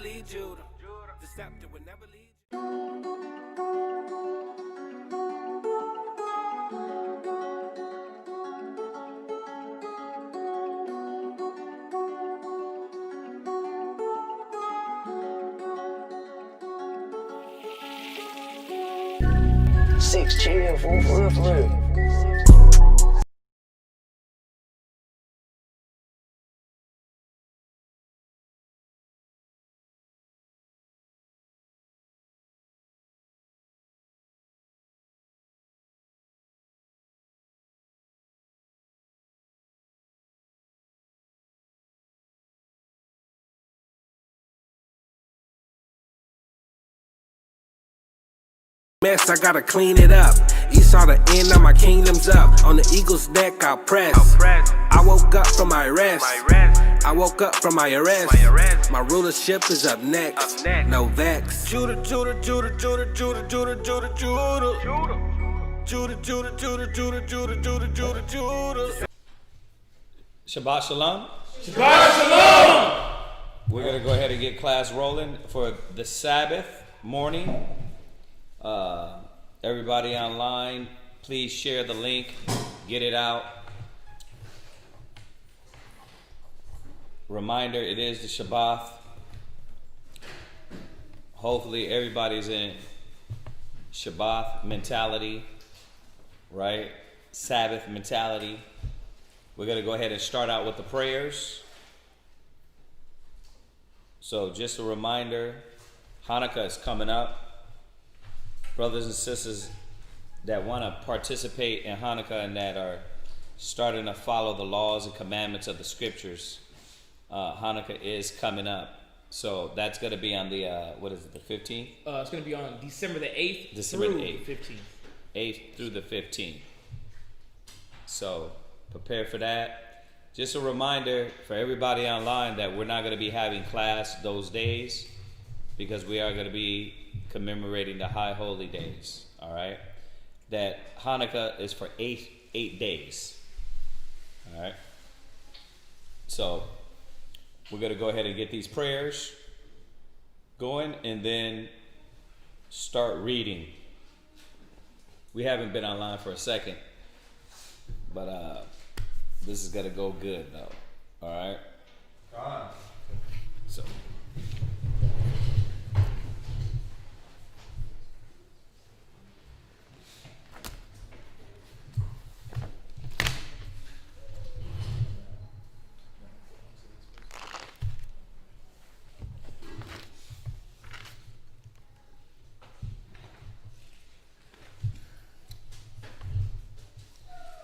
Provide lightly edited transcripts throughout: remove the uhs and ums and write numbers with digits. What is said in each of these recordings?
lead you. The scepter will never lead you. 6 chill, for real. mess, I gotta clean it up. Esau, the end of my kingdom's up. On the eagle's neck, I'll press. I woke up from my rest. I woke up from my arrest. My rulership is up next. No vex. Judah, Judah, Judah, Judah, Judah, Judah, Judah, Judah. Judah, Judah, Judah, Judah, Judah, Judah, Judah, Judah. Shabbat Shalom. Shabbat Shalom. We're going to go ahead and get class rolling for the Sabbath morning. Everybody online, please share the link, get it out. Reminder, it is the Shabbat. Hopefully everybody's in Shabbat mentality, right? Sabbath mentality. We're going to go ahead and start out with the prayers. So just a reminder, Hanukkah is coming up. Brothers and sisters that want to participate in Hanukkah and that are starting to follow the laws and commandments of the scriptures, Hanukkah is coming up. So that's going to be on the, what is it, the 15th? It's going to be on December the 8th December through the 8th. 15th. 8th through the 15th. So prepare for that. Just a reminder for everybody online that we're not going to be having class those days because we are going to be commemorating the high holy days. All right, that Hanukkah is for eight days. All right, so we're going to go ahead and get these prayers going and then start reading. We haven't been online for a second, but this is going to go good though. All right, so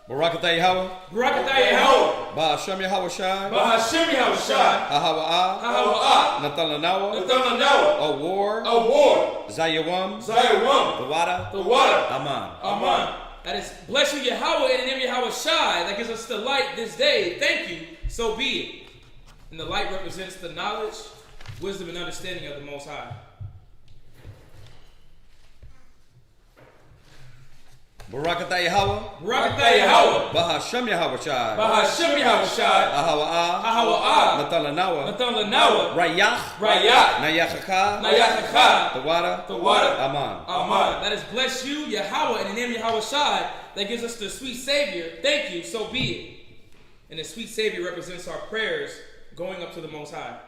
Barakatah Yahweh. Barakatah Yahweh. Ba'ashem Yahweh Shai. Ba'ashem Yahweh Shai. Ahawa'ah. Ahawa'ah. Natan Lanawa. Natan Lanawa. Awar. Awar. Zayawam. Zayawam. Tawada. Tawada. Aman. Aman. That is, bless you Yahweh in the name of Yahweh Shai. That gives us the light this day. Thank you. So be it. And the light represents the knowledge, wisdom, and understanding of the Most High. Barakatah Yahweh. Barakatah Yahweh. Ba'ashem Yahweh Shai. Ba'ashem Yahweh Shai. Ahawa'ah. Ahawa'ah. Natan Lanawa. Natan Lanawa. Rayach. Rayach. Nayachaka. Nayachaka. Tawada. Tawada. Aman. Aman. That is, bless you, Yahweh, in the name of Yahweh Shai, that gives us the sweet Savior. Thank you, so be it. And the sweet Savior represents our prayers going up to the Most High.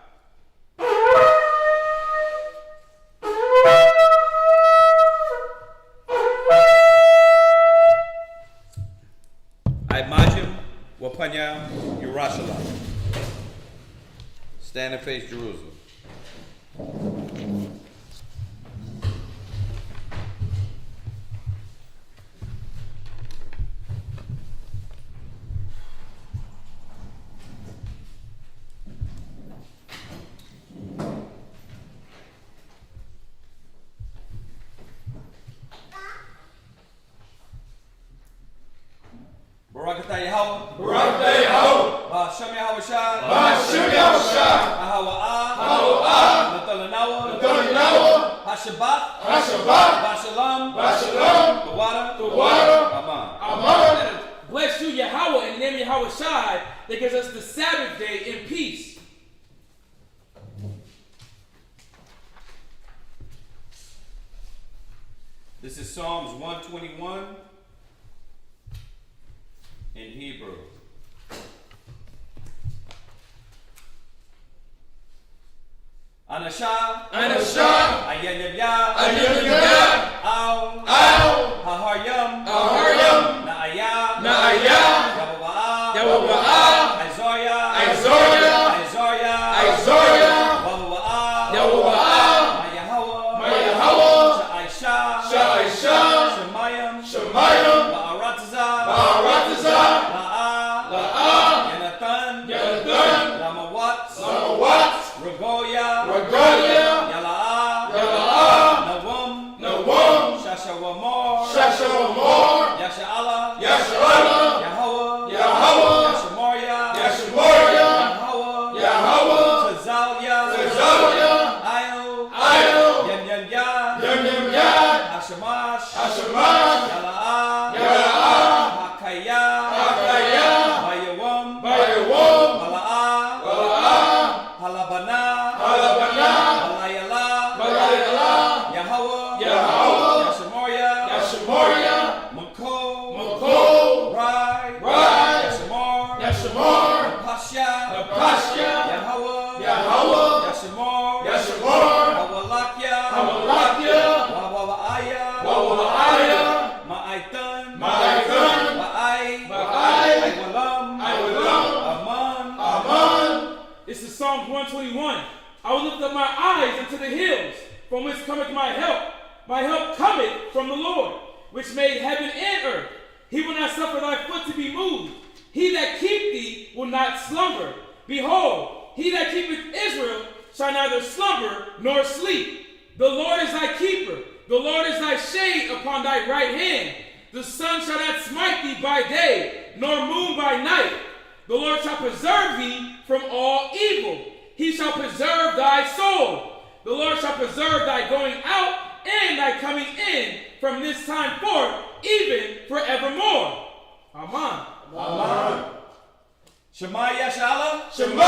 Imagine Wapanya Yerushalayim. Stand and face Jerusalem. Barakatah Yahweh. Barakatah Yahweh. Ba'ashem Yahweh Shai. Ba'ashem Yahweh Shai. Ahawa'ah. Ahawa'ah. Natan Lanawa. Natan Lanawa. Hashabbat. Hashabbat. Bashalom. Bashalom. Tawada. Tawada. Aman. Amen. Bless you, Yahweh, in the name of Yahweh Shai, that gives us the Sabbath day in peace. This is Psalms 121 in Hebrew. Anasha, Ayanaya, Ow, Haharyam, Naaya, Yawawa'a, Isaiah, Wawa'a, Mayahawa, Sha'aisha, Shemayim, Ba'arataza, La'a, Yanathan, Lamawat, Regolia, Yala'a, Nawam, Shashawamor, Yasha'ala, Yahweh, Yashamoria, Yahweh, Tazalia, Ayo, Yanyanya, Hashamash, Yala'a, Hakaya, Bayawam, Bala'a, Halabana, Balayala, Yahweh, Yashamoria, Mako, Rai, Yashamor, Pasha, Yahweh, Yashamor, Hawalakya, Wawa'aya, Ma'aitan, Iwalam, Aman. This is Psalm 121. I will lift up my eyes unto the hills, from whence cometh my help. My help cometh from the Lord, which made heaven and earth. He will not suffer thy foot to be moved. He that keep thee will not slumber. Behold, he that keepeth Israel shall neither slumber nor sleep. The Lord is thy keeper. The Lord is thy shade upon thy right hand. The sun shall not smite thee by day, nor moon by night. The Lord shall preserve thee from all evil. He shall preserve thy soul. The Lord shall preserve thy going out and thy coming in from this time forth, even forevermore. Amen. Shema Yashala, Yahweh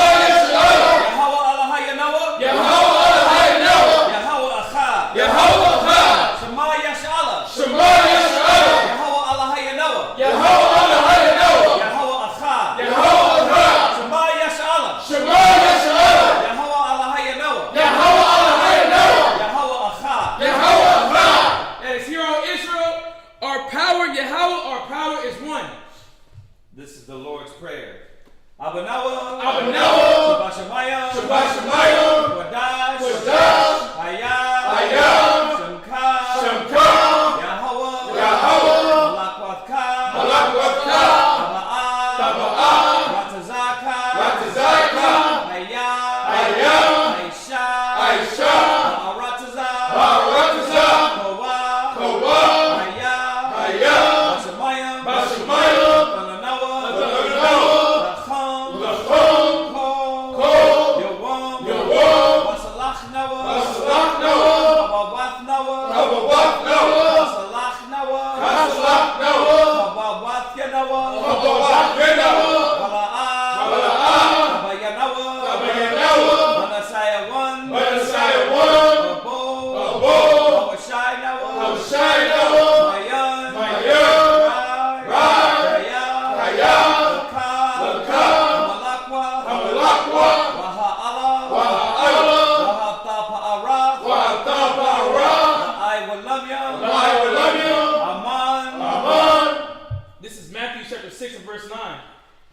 Yahweh Acha, Shema Yashala, Shema Yahweh Alahayanawa, Yahweh Acha, Shema Yashala, Yahweh Alahayanawa, Yahweh Acha. That is, hear, O Israel, our power, Yahweh, our power is one. This is the Lord's Prayer. Abanawa, Shabbat Shemayim, Wadash, Haya, Shemka, Yahweh, Malakwavka, Taba'ah, Ratazaka, Haya, Aisha, Ba'arataza, Kowa, Haya, Bashamayim,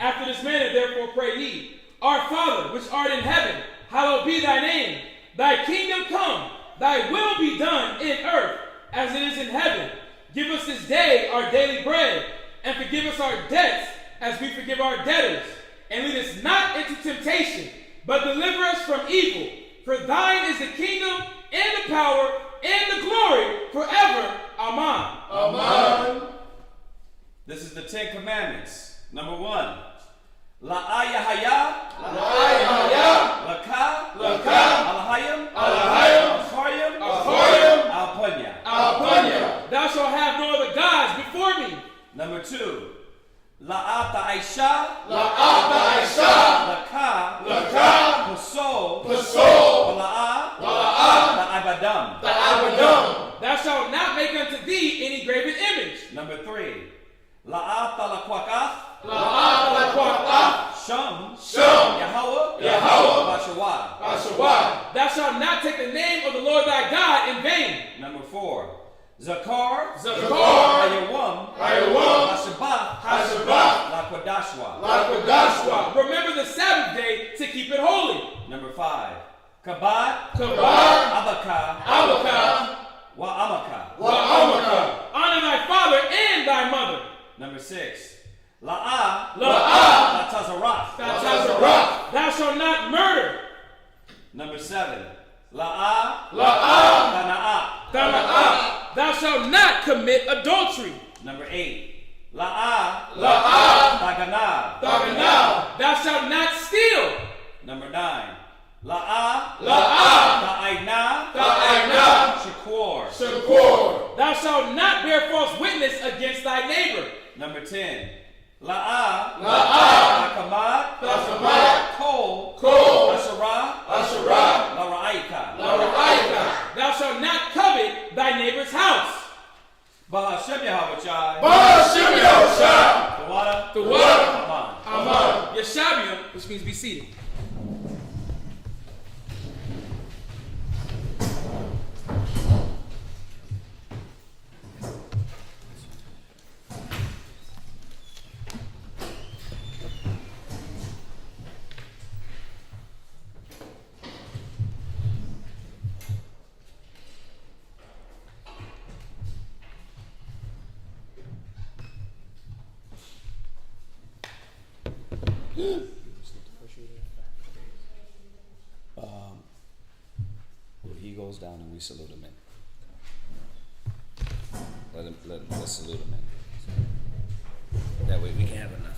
After this manner, therefore, pray ye, Our Father, which art in heaven, hallowed be thy name. Thy kingdom come, thy will be done in earth as it is in heaven. Give us this day our daily bread, and forgive us our debts as we forgive our debtors. And lead us not into temptation, but deliver us from evil. For thine is the kingdom, and the power, and the glory, forever. Amen. This is the Ten Commandments. Number 1. La'ayahaya, Laka, Alahayim, Alpunya. Thou shalt have no other gods before me. Number 2. La'ata Aisha, Laka, Paso, La'ibadam. Thou shalt not make unto thee Shalom. Yahweh. Yahweh. Bashawah. Ashawah. Thou shalt not take the name of the Lord thy God in vain. Number 4. Zakar. Zakar. Hayawam. Hayawam. Hashabah. Hashabah. Lakwadashwa. Lakodashwa. Remember the Sabbath day to keep it holy. Number 5. Kabad. Kabad. Abaka. Abaka. Wa Amaka. Wa'amaka. Honor thy father and thy mother. Number 6. La'ah. La'ah. Latazarah. Tazarah. Thou shalt not murder. Number 7. La'ah. La'ah. Tana'ah. Tana'ah. Thou shalt not commit adultery. Number 8. La'ah. La'ah. Taganah. Taganah. Thou shalt not steal. Number 9. La'ah. La'ah. Ta'ainah. Ta'ainah. Shakur. Shakur. Thou shalt not bear false witness against thy neighbor. Number 10. La'ah. La'ah. Takamat. Takamat. Kol. Kol. Asherah. Asherah. Lara'ika. Lara'ika. Thou shalt not covet thy neighbor's house. Bahashem Yahavachai. Ba'ashem Yahushua. Tawada. Tawada. Aman. Aman. Yeshabiah, which means be seated. He goes down and we salute him in. Let's salute him in. That way we can have enough.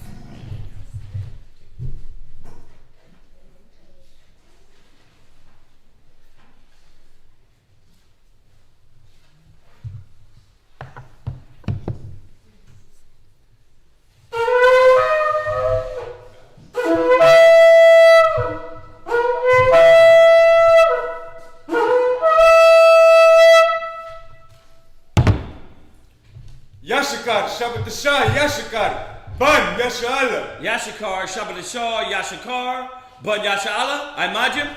Yashikar, Shabbat Shah, Yashikar, Ban, Yashala. Yashikar, Shabbat Shah, Yashikar, Bun Yashala, Imajim,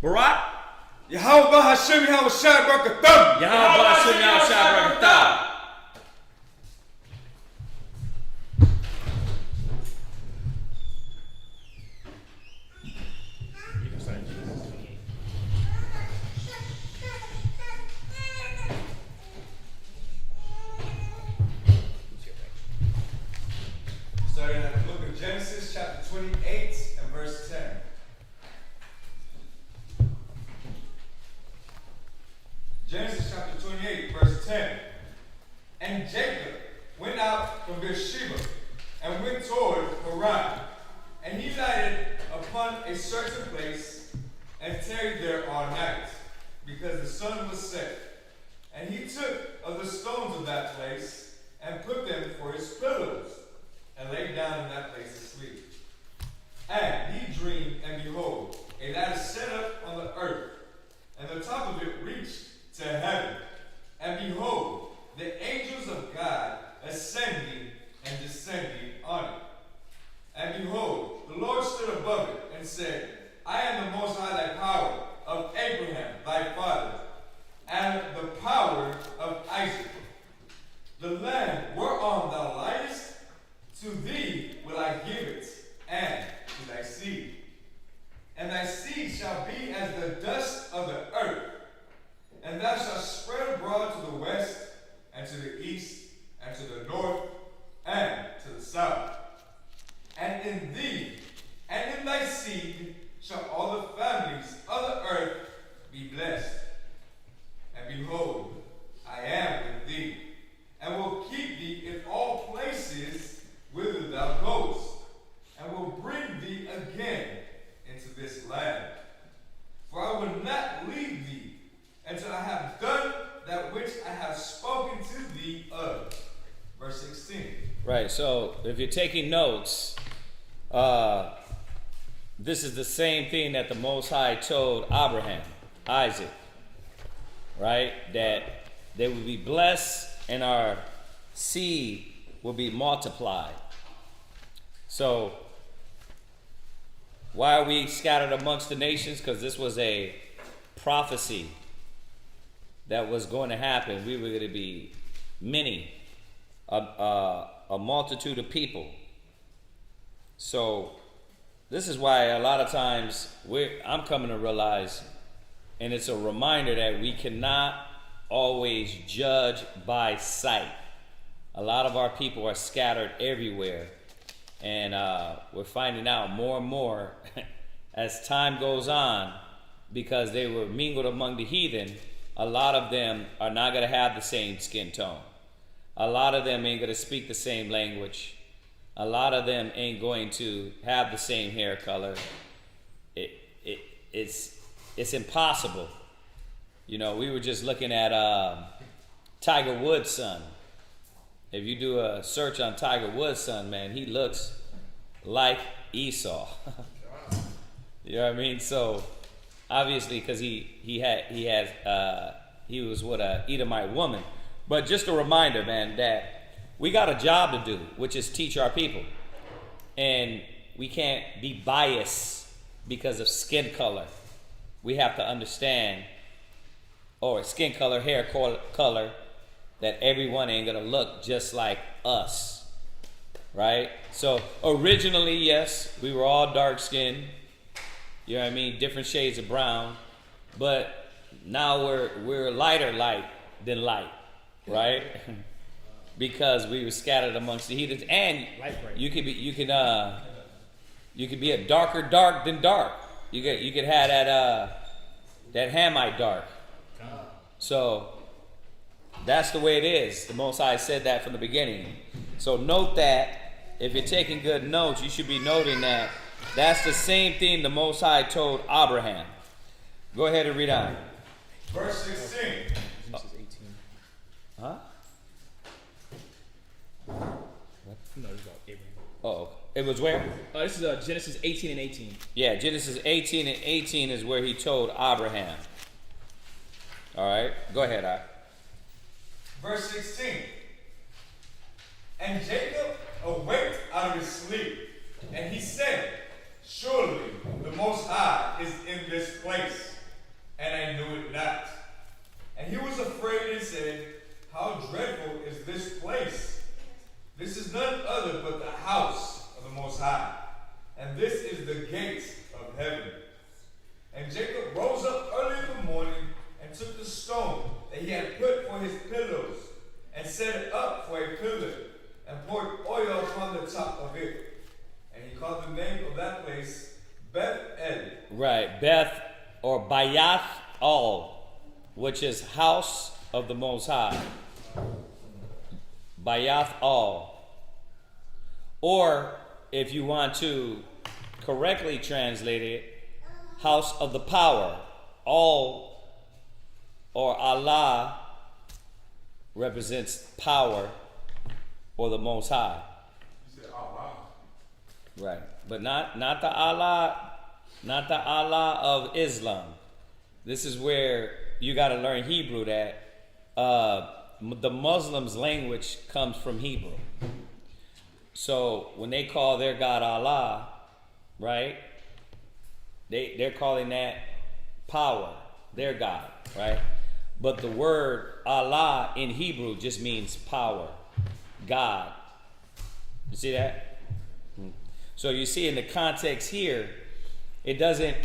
Barak, Yahweh Hashem, Yahweh Shai Barakatam. Yahweh Hashem Yahweh Barakatah. Starting at the book of Genesis, chapter 28 and verse 10. Genesis chapter 28, verse 10. And Jacob went out from Beersheba and went toward Haran. And he lighted upon a certain place and tarried there all night, because the sun was set. And he took of the stones of that place and put them for his pillows, and lay down in that place to sleep. And he dreamed, and behold, a ladder set up on the earth, and the top of it reached to heaven. And behold, the angels of God ascending and descending on it. And behold, the Lord stood above it and said, I am the Most High, thy power, of Abraham thy father, and the power of Isaac. The land whereon thou liest, to thee will I give it, and to thy seed. And thy seed shall be as the dust of the earth, and thou shalt spread abroad to the west, and to the east, and to the north, and to the south. And in thee, and in thy seed, shall all the families of the earth be blessed. And behold, I am with thee, and will keep thee in all places whither thou goest, and will bring thee again into this land. For I will not leave thee until I have done that which I have spoken to thee of. Verse 16. Right, so if you're taking notes, this is the same thing that the Most High told Abraham, Isaac, right? That they will be blessed and our seed will be multiplied. So Why are we scattered amongst the nations? Because this was a prophecy that was going to happen. We were going to be many, a multitude of people. So this is why a lot of times I'm coming to realize, and it's a reminder that we cannot always judge by sight. A lot of our people are scattered everywhere, and we're finding out more and more as time goes on, because they were mingled among the heathen. A lot of them are not going to have the same skin tone. A lot of them ain't going to speak the same language. A lot of them ain't going to have the same hair color. It's impossible. You know, we were just looking at Tiger Woods' son. If you do a search on Tiger Woods' son, man, he looks like Esau. You know what I mean? So obviously, because he was with a Edomite woman. But just a reminder, man, that we got a job to do, which is teach our people. And we can't be biased because of skin color. We have to understand, or skin color, hair color, that everyone ain't going to look just like us. Right? So originally, yes, we were all dark skinned. You know what I mean? Different shades of brown. But now we're lighter light than light. Right? Because we were scattered amongst the heathens, and you could be a darker dark than dark. You could have that Hamite dark. So that's the way it is. The Most High said that from the beginning. So note that. If you're taking good notes, you should be noting that that's the same thing the Most High told Abraham. Go ahead and read on. Verse 16. Genesis 18. Huh? No, this is about Abraham. Oh, it was where? This is Genesis 18 and 18. Yeah, Genesis 18 and 18 is where he told Abraham. All right, go ahead, Al. Verse 16. And Jacob awaked out of his sleep, and he said, surely the Most High is in this place, and I knew it not. And he was afraid and said, how dreadful is this place? This is none other but the house of the Most High, and this is the gate of heaven. And Jacob rose up early in the morning and took the stone that he had put for his pillows and set it up for a pillar and poured oil upon the top of it. And he called the name of that place Beth-El. Right, Beth or Bayath Al, which is house of the Most High. Bayath Al. Or if you want to correctly translate it, house of the power. All or Allah represents power or the Most High. You said Allah. Right. But not the Allah of Islam. This is where you got to learn Hebrew, that the Muslims' language comes from Hebrew. So when they call their God Allah, right, they're calling that power, their God, right? But the word Allah in Hebrew just means power, God. You see that? So you see in the context here, it doesn't,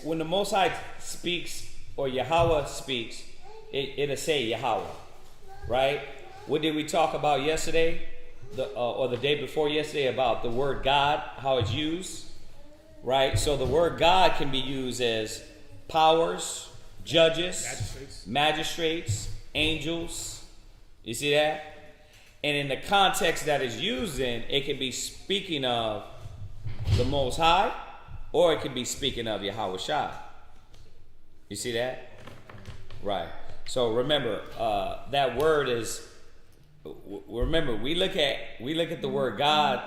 when the Most High speaks or Yahweh speaks, it'll say Yahweh, right? What did we talk about yesterday, or the day before yesterday, about the word God, how it's used, right? So the word God can be used as powers, judges, magistrates, angels. You see that? And in the context that is used in, it can be speaking of the Most High, or it can be speaking of Yahweh Shai. You see that? Right. So remember, that word is. Remember, we look at the word God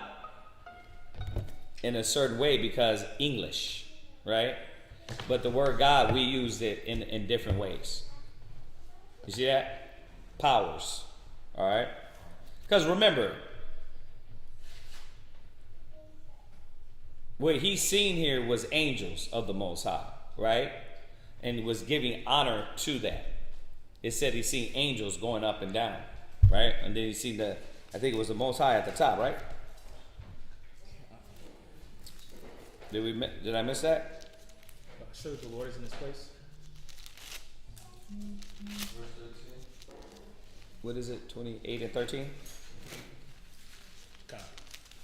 in a certain way because English, right? But the word God, we use it in different ways. You see that? Powers. All right? Because remember, what he's seen here was angels of the Most High, right? And was giving honor to that. It said he's seen angels going up and down, right? And then you see I think it was the Most High at the top, right? Did I miss that? Show that the Lord is in this place. What is it? 28 and 13? God.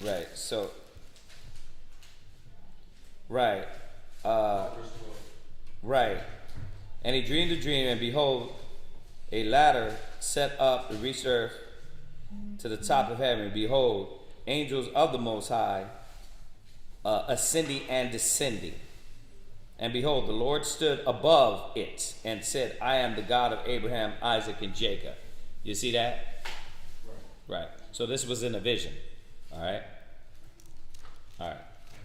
Right. So. Right. Right. And he dreamed a dream, and behold, a ladder set up to reach earth to the top of heaven. Behold, angels of the Most High ascending and descending. And behold, the Lord stood above it and said, I am the God of Abraham, Isaac, and Jacob. You see that? Right. So this was in a vision. All right. All right.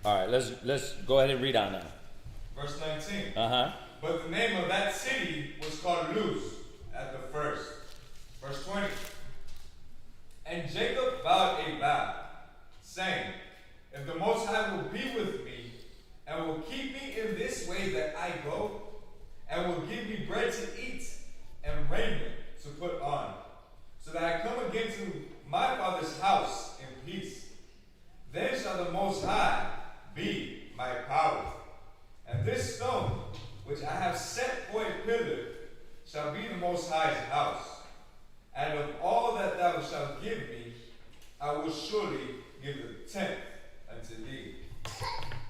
All right. Let's go ahead and read on now. Verse 19. Uh-huh. But the name of that city was called Luz at the first. Verse 20. And Jacob vowed a vow, saying, if the Most High will be with me, and will keep me in this way that I go, and will give me bread to eat, and raiment to put on, so that I come again to my father's house in peace, then shall the Most High be my power. And this stone, which I have set for a pillar, shall be the Most High's house. And of all that thou shalt give me, I will surely give the tenth unto thee.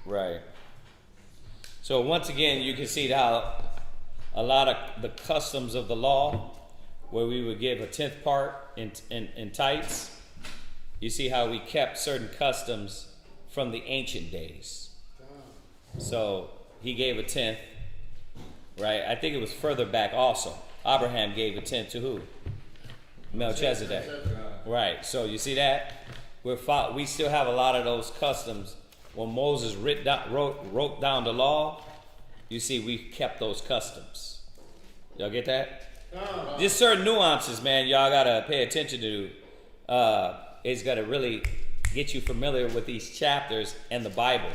Right. So once again, you can see how a lot of the customs of the law, where we would give a 10th part in tithes, you see how we kept certain customs from the ancient days. So he gave a 10th, right? I think it was further back also. Abraham gave a 10th to who? Melchizedek. Right. So you see that? We still have a lot of those customs. When Moses wrote down the law, you see we kept those customs. Y'all get that? Just certain nuances, man, y'all gotta pay attention to. It's gotta really get you familiar with these chapters and the Bible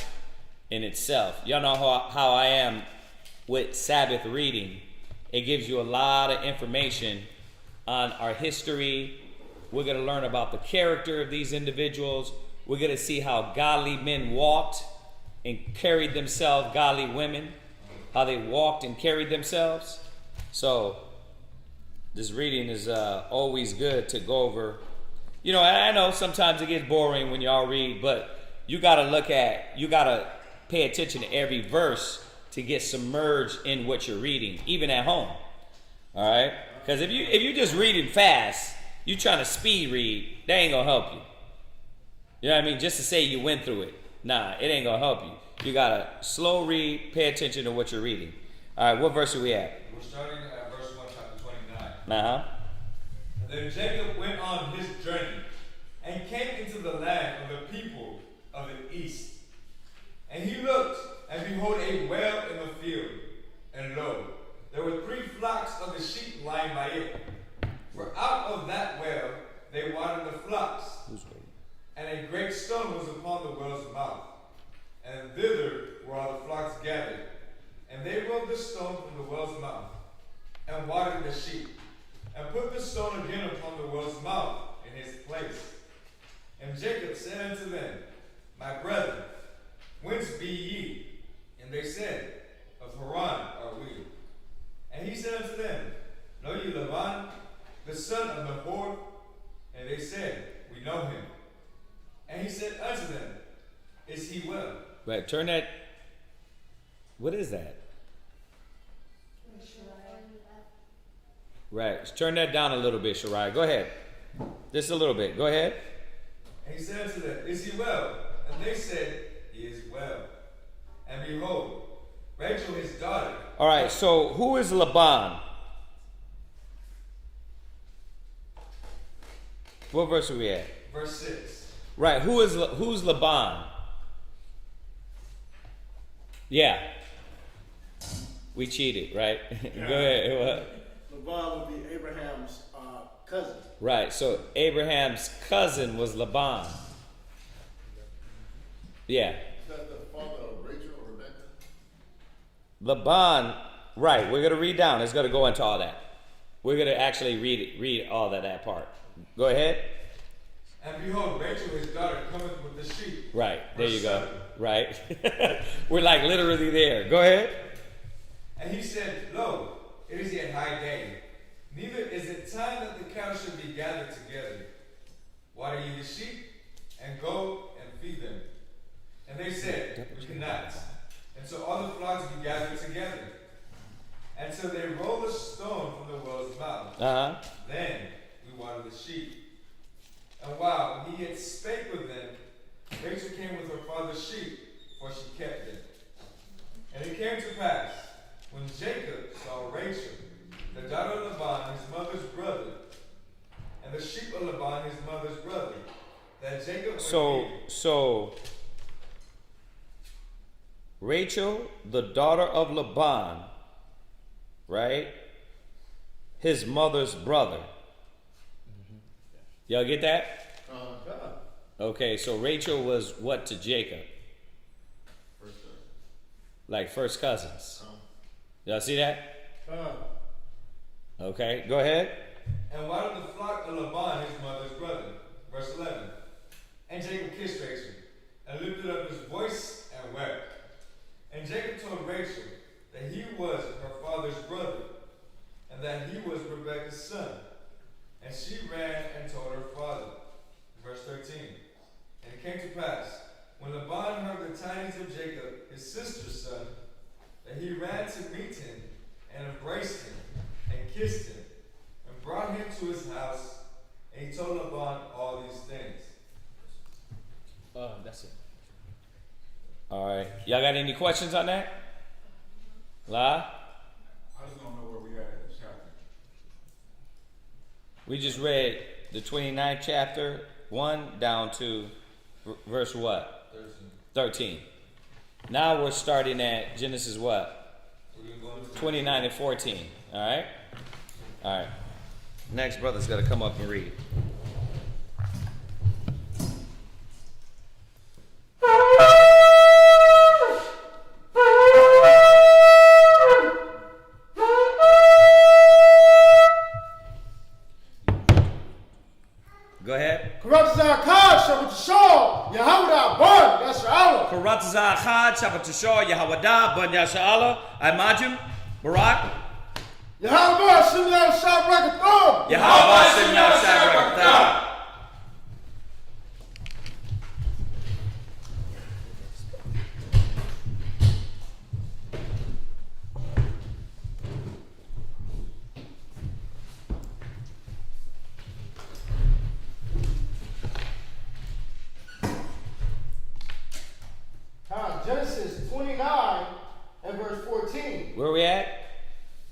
in itself. Y'all know how I am with Sabbath reading. It gives you a lot of information on our history. We're gonna learn about the character of these individuals. We're going to see how godly men walked and carried themselves, godly women, how they walked and carried themselves. So this reading is always good to go over. You know, I know sometimes it gets boring when y'all read, but you got to pay attention to every verse to get submerged in what you're reading, even at home. All right? Because if you just reading fast, you trying to speed read, that ain't going to help you. You know what I mean? Just to say you went through it. Nah, it ain't going to help you. You got to slow read, pay attention to what you're reading. All right, what verse are we at? We're starting at verse 1, chapter 29. Uh-huh. Then Jacob went on his journey and came into the land of the people of the east. And he looked, and behold, a well in the field. And lo, there were 3 flocks of the sheep lying by it. For out of that well they watered the flocks. And a great stone was upon the well's mouth. And thither were all the flocks gathered. And they rolled the stone from the well's mouth, and watered the sheep, and put the stone again upon the well's mouth in his place. And Jacob said unto them, My brethren, whence be ye? And they said, Of Haran are we. And he said unto them, Know ye Laban, the son of Nahor? And they said, We know him. And he said unto them, Is he well? Right, turn that. What is that? Right, turn that down a little bit, Shirai. Go ahead. Just a little bit. Go ahead. And he said unto them, Is he well? And they said, He is well. And behold, Rachel his daughter. All right, so who is Laban? What verse are we at? Verse 6. Right, who's Laban? Yeah. We cheated, right? Go ahead. What? Laban would be Abraham's cousin. Right, so Abraham's cousin was Laban. Yeah. The father Laban, right, we're going to read down. It's going to go into all that. We're going to actually read all that part. Go ahead. And behold, Rachel his daughter cometh with the sheep. Right, there you go. 7. Right. We're like literally there. Go ahead. And he said, Lo, it is yet high day, neither is it time that the cattle should be gathered together. Water ye the sheep, and go and feed them. And they said, We cannot. And so all the flocks be gathered together. And so they rolled a stone from the well's mouth. Then we watered the sheep. And while he yet spake with them, Rachel came with her father's sheep, for she kept them. And it came to pass, when Jacob saw Rachel, the daughter of Laban, his mother's brother, and the sheep of Laban, his mother's brother, that Jacob So Rachel, the daughter of Laban, right? His mother's brother. Y'all get that? Okay, so Rachel was what to Jacob? Like first cousins. Y'all see that? Okay, go ahead. And watered the flock of Laban, his mother's brother. Verse 11. And Jacob kissed Rachel, and lifted up his voice and wept. And Jacob told Rachel that he was her father's brother, and that he was Rebekah's son. And she ran and told her father. Verse 13. And it came to pass, when Laban heard the tidings of Jacob, his sister's son, that he ran to meet him, and embraced him, and kissed him, and brought him to his house, and he told Laban all these things. That's it. All right. Y'all got any questions on that? La? I just don't know where we are at this chapter. We just read the 29th chapter, 1 down to verse what? 13. Now we're starting at Genesis what? 29 and 14. All right? All right. Next brother's got to come up and read. Go ahead. Karatazahad, Shabbatashah, Yahweh, Ben Yasha'Allah, Imagine, Barak, Yahweh Shimon Shabbat Yahweh Simya Shabbat. Genesis 29 and verse 14. Where we at?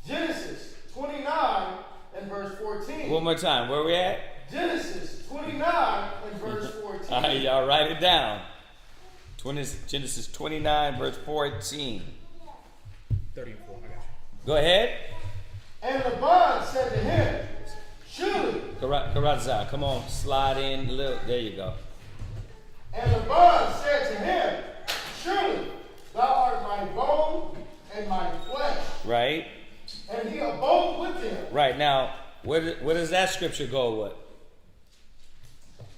Genesis 29 and verse 14. One more time. Where we at? Genesis 29 and verse 14. All right, y'all write it down. Genesis 29, verse 14. 30 and 4. I got you. Go ahead. And Laban said to him, surely. Karatazah, come on, slide in a little. There you go. And Laban said to him, surely thou art my bone and my flesh. Right. And he abode with him. Right. Now, where does that scripture go with?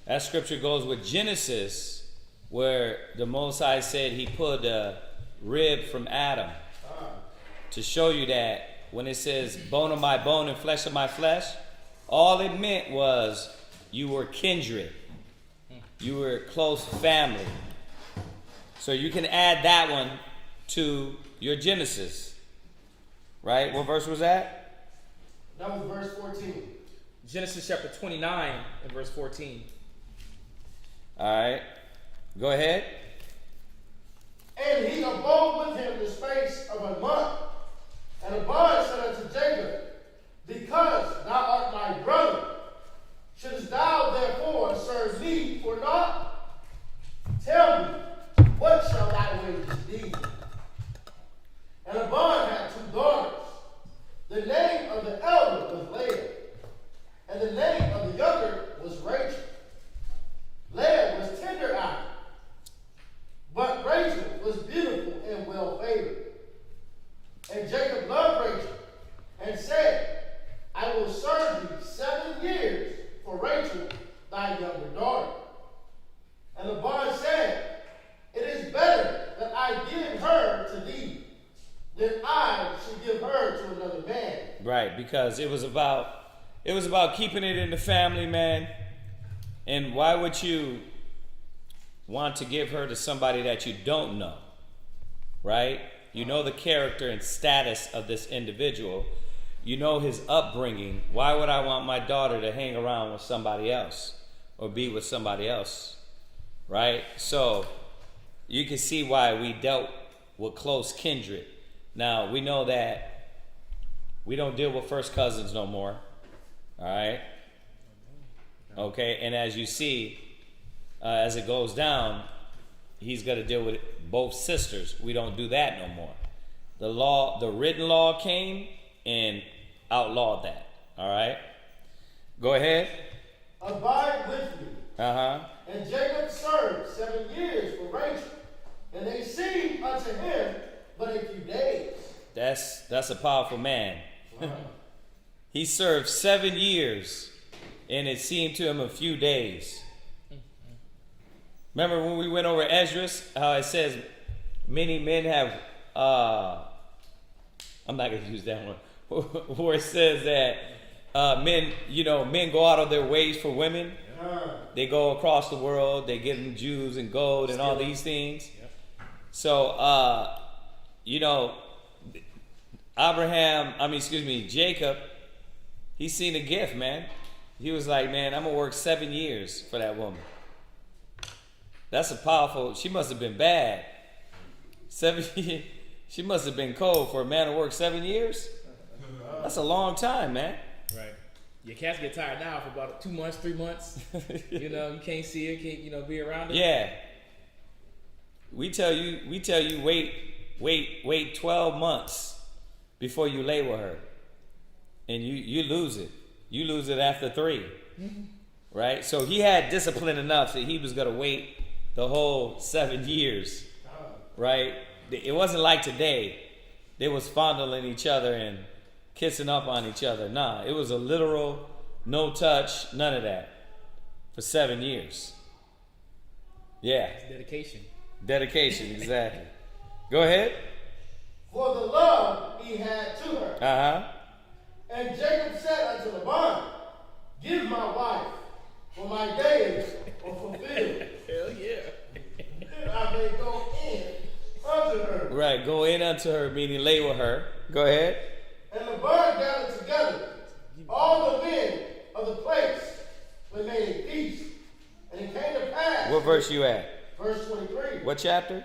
That scripture goes with Genesis, where the Most High said he put a rib from Adam to show you that when it says bone of my bone and flesh of my flesh, all it meant was you were kindred. You were close family. So you can add that one to your Genesis. Right? What verse was that? That was verse 14. Genesis chapter 29 and verse 14. All right. Go ahead. And he abode with him the space of a month. And Laban said unto Jacob, because thou art my brother, shouldest thou therefore serve me for naught? Tell me, what shall thy wages be? And Laban had 2 daughters. The name of the elder was Leah, and the name of the younger was Rachel. Leah was tender-eyed, but Rachel was beautiful and well-favored. And Jacob loved Rachel and said, I will serve thee 7 years for Rachel, thy younger daughter. And Laban said, it is better that I give her to thee than I should give her to another man. Right, because it was about keeping it in the family, man. And why would you want to give her to somebody that you don't know? Right? You know the character and status of this individual. You know his upbringing. Why would I want my daughter to hang around with somebody else or be with somebody else? Right? So you can see why we dealt with close kindred. Now, we know that we don't deal with first cousins no more. All right? Okay, and as you see, as it goes down, he's going to deal with both sisters. We don't do that no more. The written law came and outlawed that. All right? Go ahead. Abide with me. Uh-huh. And Jacob served 7 years for Rachel, and they seemed unto him but a few days. That's a powerful man. He served 7 years, and it seemed to him a few days. Remember when we went over Esdras, how it says many men have, I'm not going to use that one, where it says that men go out of their ways for women. They go across the world, they give them Jews and gold and all these things. Yep. So, Jacob, he seen a gift, man. He was like, man, I'm going to work 7 years for that woman. That's a powerful, she must have been bad. 7 years, she must have been cold for a man to work 7 years. That's a long time, man. Right. Your cats get tired now for about 2 months, 3 months. You can't see her, can't, be around her. Yeah. We tell you wait 12 months before you lay with her. And you lose it. You lose it after 3. Mm-hmm. Right? So he had discipline enough that he was going to wait the whole 7 years. Right? It wasn't like today. They was fondling each other and kissing up on each other. Nah, it was a literal no touch, none of that for 7 years. Yeah. It's dedication. Dedication, exactly. Go ahead. For the love he had to her. Uh-huh. And Jacob said unto Laban, give my wife, for my days are fulfilled. Hell yeah. Then I may go in unto her. Right, go in unto her, meaning lay with her. Go ahead. And Laban gathered together all the men of the place when they made a feast. And it came to pass. What verse you at? Verse 23. What chapter?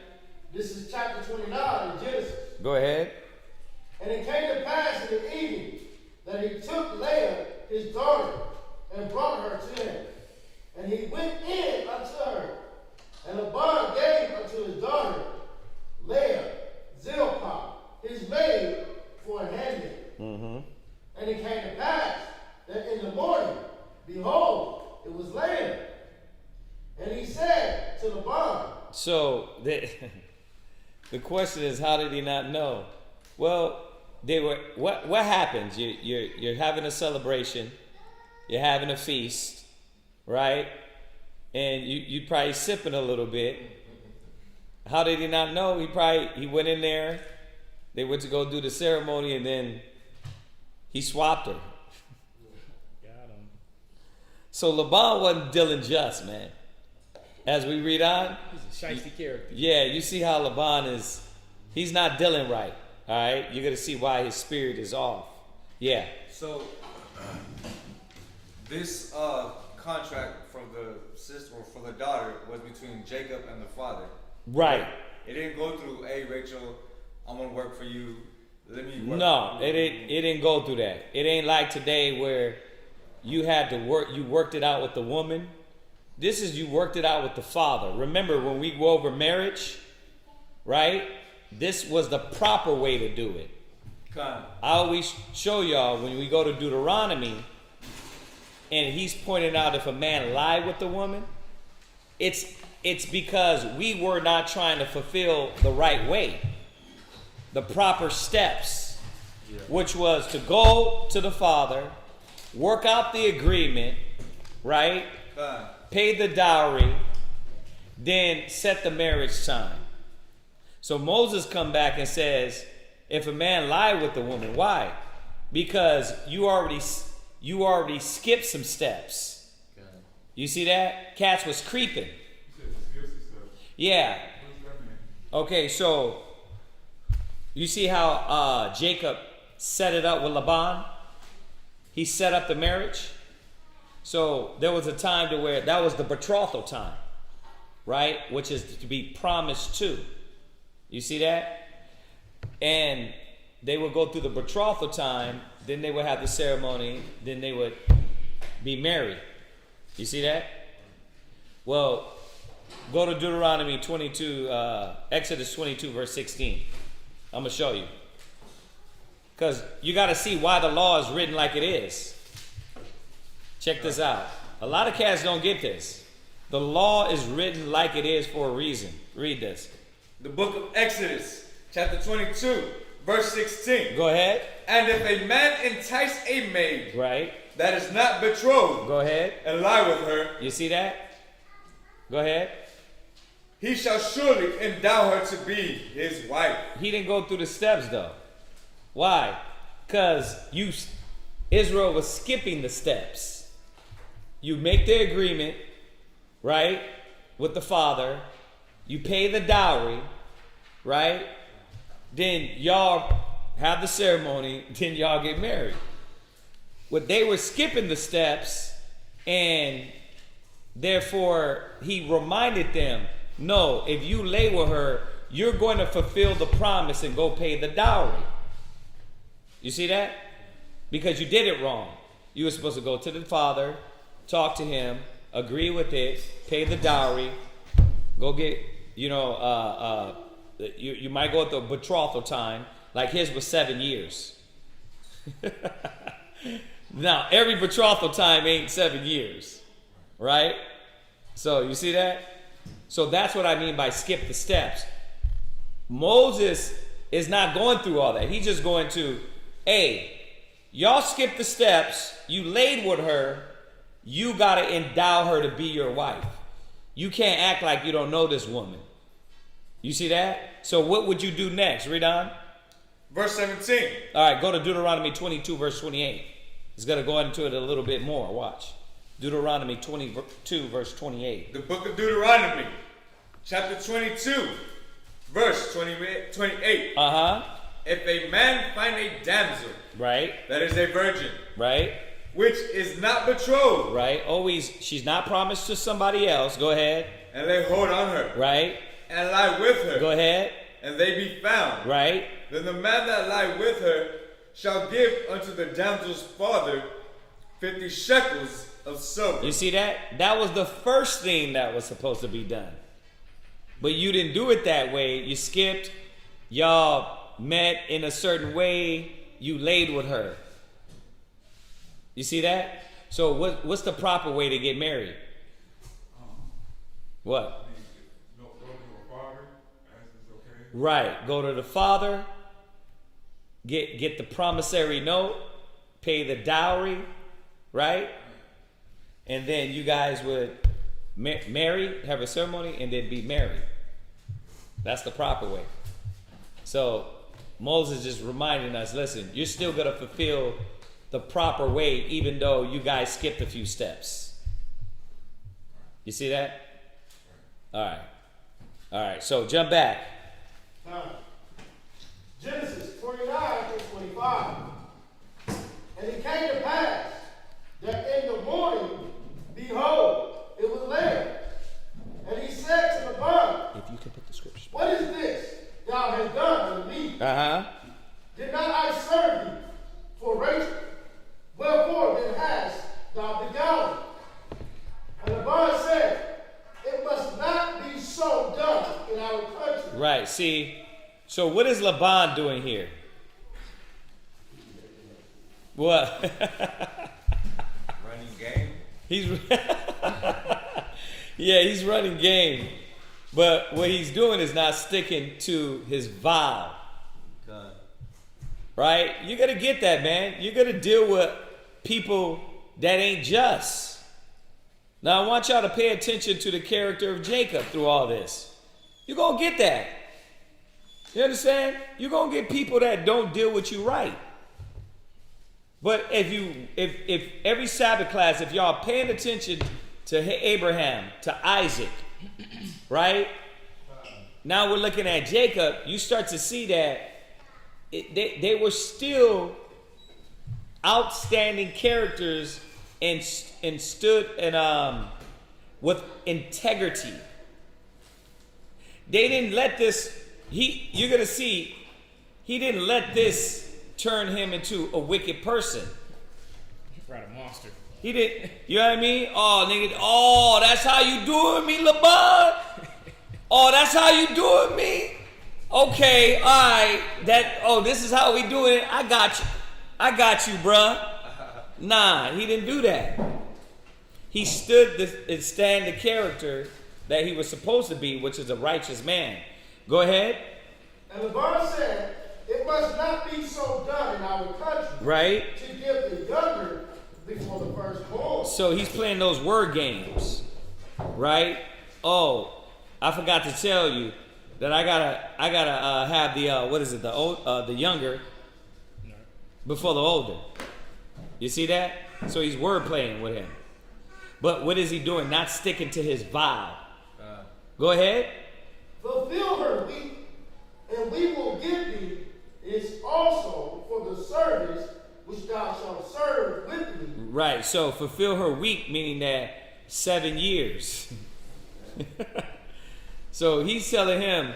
This is chapter 29 in Genesis. Go ahead. And it came to pass in the evening that he took Leah, his daughter, and brought her to him. And he went in unto her. And Laban gave unto his daughter Leah Zilpah, his maid, for a handmaid. Mm-hmm. And it came to pass that in the morning, behold, it was Leah. And he said to Laban. So the question is, how did he not know? Well, they were. What happens? You're having a celebration, you're having a feast, right? And you probably sipping a little bit. How did he not know? He went in there. They went to go do the ceremony, and then he swapped her. Got him. So Laban wasn't dealing just, man. As we read on, he's a shiesty character. Yeah, you see how Laban he's not dealing right. All right, you're gonna see why his spirit is off. Yeah. So this contract from the sister or for the daughter was between Jacob and the father. Right. It didn't go through, hey Rachel, I'm gonna work for you. Let me work. No, it didn't go through that. It ain't like today where you had to work. You worked it out with the woman. This is you worked it out with the father. Remember when we go over marriage, right? This was the proper way to do it. I always show y'all when we go to Deuteronomy, and he's pointing out if a man lied with the woman, it's because we were not trying to fulfill the right way. the proper steps, which was to go to the father, work out the agreement, right? Pay the dowry, then set the marriage time. So Moses come back and says, if a man lie with the woman, why? Because you already skipped some steps. You see that? Cats was creeping. Yeah. Okay, so you see how Jacob set it up with Laban? He set up the marriage. So there was a time to where that was the betrothal time, right? Which is to be promised to. You see that? And they would go through the betrothal time, then they would have the ceremony, then they would be married. You see that? Well, go to Deuteronomy 22, Exodus 22, verse 16. I'm going to show you. Because you got to see why the law is written like it is. Check this out. A lot of cats don't get this. The law is written like it is for a reason. Read this. The book of Exodus, chapter 22, verse 16. Go ahead. And if a man entice a maid, right, that is not betrothed, go ahead, and lie with her, you see that? Go ahead. He shall surely endow her to be his wife. He didn't go through the steps though. Why? Because Israel was skipping the steps. You make the agreement, right, with the father. You pay the dowry, right? Then y'all have the ceremony. Then y'all get married. But they were skipping the steps, and therefore he reminded them, no, if you lay with her, you're going to fulfill the promise and go pay the dowry. You see that? Because you did it wrong. You were supposed to go to the father, talk to him, agree with it, pay the dowry, go get, you might go at the betrothal time, like his was 7 years. Now, every betrothal time ain't 7 years, right? So, you see that? So that's what I mean by skip the steps. Moses is not going through all that. He's just going to, hey, y'all skipped the steps, you laid with her, you got to endow her to be your wife. You can't act like you don't know this woman. You see that? So what would you do next? Read on. Verse 17. All right, go to Deuteronomy 22, verse 28. He's going to go into it a little bit more. Watch. Deuteronomy 22, verse 28. The book of Deuteronomy, chapter 22, verse 28. If a man find a damsel, right, that is a virgin, right, which is not betrothed, right, always, she's not promised to somebody else, go ahead, and lay hold on her, right, and lie with her, go ahead, and they be found, right, then the man that lie with her shall give unto the damsel's father 50 shekels of silver. You see that? That was the first thing that was supposed to be done. But you didn't do it that way. You skipped. Y'all met in a certain way. You laid with her. You see that? So what's the proper way to get married? What? Go to a father, ask if it's okay. Right. Go to the father. Get the promissory note. Pay the dowry. Right? And then you guys would marry, have a ceremony, and then be married. That's the proper way. So Moses is reminding us, listen, you're still going to fulfill the proper way even though you guys skipped a few steps. You see that? All right. All right, so jump back. Genesis 29 through 25. And it came to pass that in the morning, behold, it was there. And he said to the bird, If you can put the scripture. what is this thou hast done unto me? Did not I serve thee for Rachel? Wherefore then hast thou beguiled me? And the bird said, it must not be so done in our country. Right, see, so what is Laban doing here? What? Running game. He's yeah, he's running game. But what he's doing is not sticking to his vow. Right? You're going to get that, man. You're going to deal with people that ain't just. Now, I want y'all to pay attention to the character of Jacob through all this. You're going to get that. You understand? You're going to get people that don't deal with you right. But if every Sabbath class, if y'all paying attention to Abraham, to Isaac, right? Now we're looking at Jacob, you start to see that they were still outstanding characters and stood with integrity. They didn't let this, you're going to see, he didn't let this turn him into a wicked person. Right, a monster. He didn't, you know what I mean? Oh, nigga, oh, that's how you doing me, LeBron? Oh, that's how you doing me? Okay, all right, this is how we doing it. I got you, bruh. Nah, he didn't do that. He stood and stand the character that he was supposed to be, which is a righteous man. Go ahead. And the verse said, it must not be so done in our country. Right. To give the younger before the firstborn. So he's playing those word games. Right? Oh, I forgot to tell you that I gotta have the younger before the older. You see that? So he's word playing with him. But what is he doing? Not sticking to his vow. Go ahead. Fulfill her week, and we will give thee this also for the service which thou shalt serve with me. Right. So fulfill her week, meaning that 7 years. So he's telling him,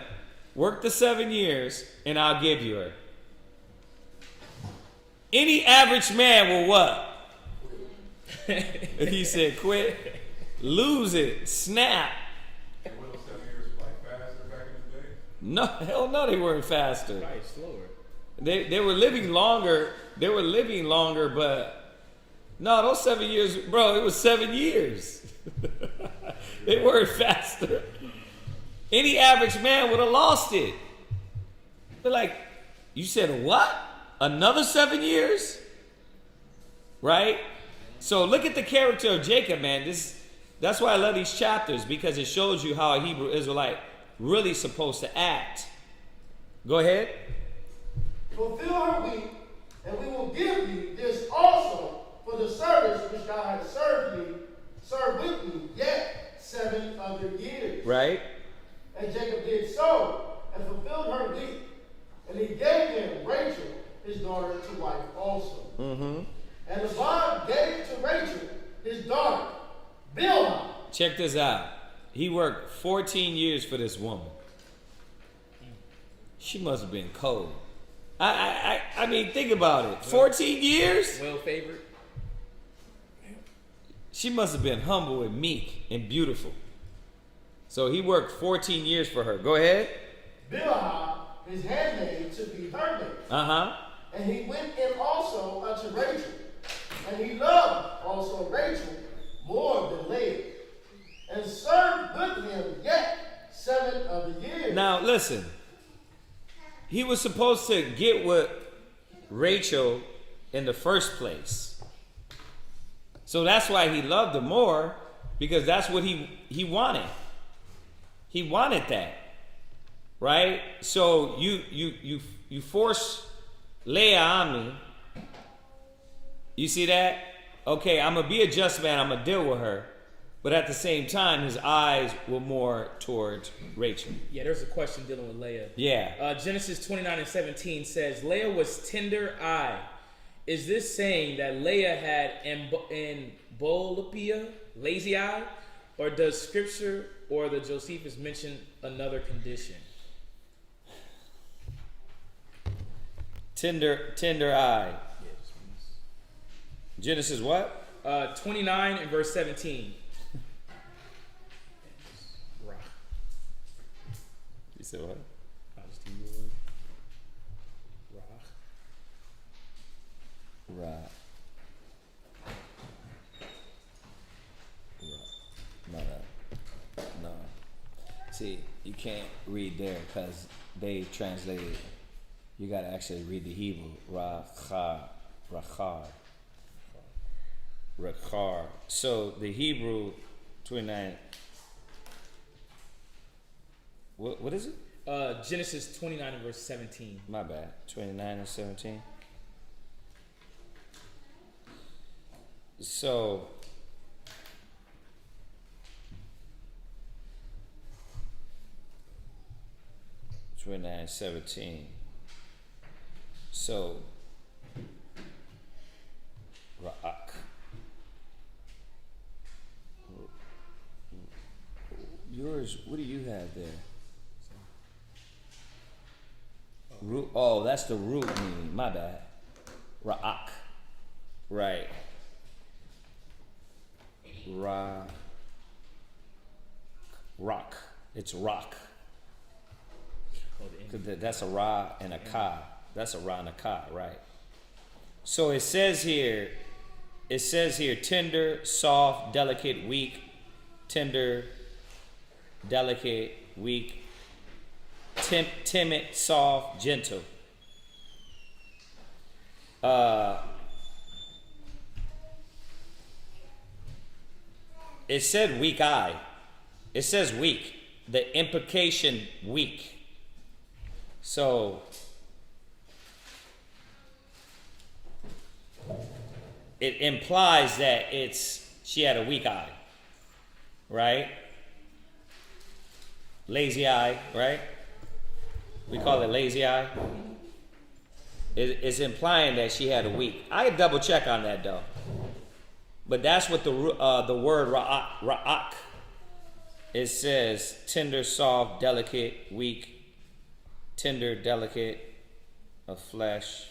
work the 7 years, and I'll give you her. Any average man will what? He said, quit, lose it, snap. Were those 7 years like faster back in the day? No, hell no, they weren't faster. Right, slower. They were living longer. They were living longer, but no, those 7 years, bro, it was 7 years. They weren't faster. Any average man would have lost it. They're like, you said what? Another 7 years? Right? So look at the character of Jacob, man. That's why I love these chapters, because it shows you how a Hebrew Israelite really supposed to act. Go ahead. Fulfill her week, and we will give thee this also for the service which thou hast served with me, yet 7 other years. Right? And Jacob did so, and fulfilled her week, and he gave him Rachel, his daughter, to wife also. Mm-hmm. And Laban gave to Rachel his daughter, Bilhah. Check this out. He worked 14 years for this woman. She must have been cold. I mean, think about it. 14 years? Well favored. She must have been humble and meek and beautiful. So he worked 14 years for her. Go ahead. Bilhah, his handmaid, to be her maid. Uh-huh. And he went in also unto Rachel. And he loved also Rachel more than Leah, and served with him yet 7 other years. Now, listen. He was supposed to get with Rachel in the first place. So that's why he loved her more, because that's what he wanted. He wanted that. Right? So you force Leah on me. You see that? Okay, I'm going to be a just man. I'm going to deal with her. But at the same time, his eyes were more towards Rachel. Yeah, there's a question dealing with Leah. Yeah. Genesis 29:17 says, Leah was tender-eyed. Is this saying that Leah had embolopia, lazy eye? Or does Scripture or the Josephus mention another condition? Tender eye. Genesis what? 29 and verse 17. You said what? I'll just give you a word. Right. No. See, you can't read there because they translated You got to actually read the Hebrew. Rachar. So the Hebrew 29. What is it? Genesis 29 and verse 17. My bad. 29 and 17. So and 17. So Ra'ak. Yours, what do you have there? Root. Oh, that's the root meaning. My bad. Ra'ak. Right. Rock. It's rock. That's a ra and a ka. That's a ra and a ka, right? So it says here, tender, soft, delicate, weak, tender, delicate, weak, timid, soft, gentle. It said weak eye. It says weak. The implication weak. So it implies that she had a weak eye, right? Lazy eye, right? We call it lazy eye. It's implying that she had a weak. I could double check on that though. But that's what the word ra'ak. It says tender, soft, delicate, weak. Tender, delicate, of flesh.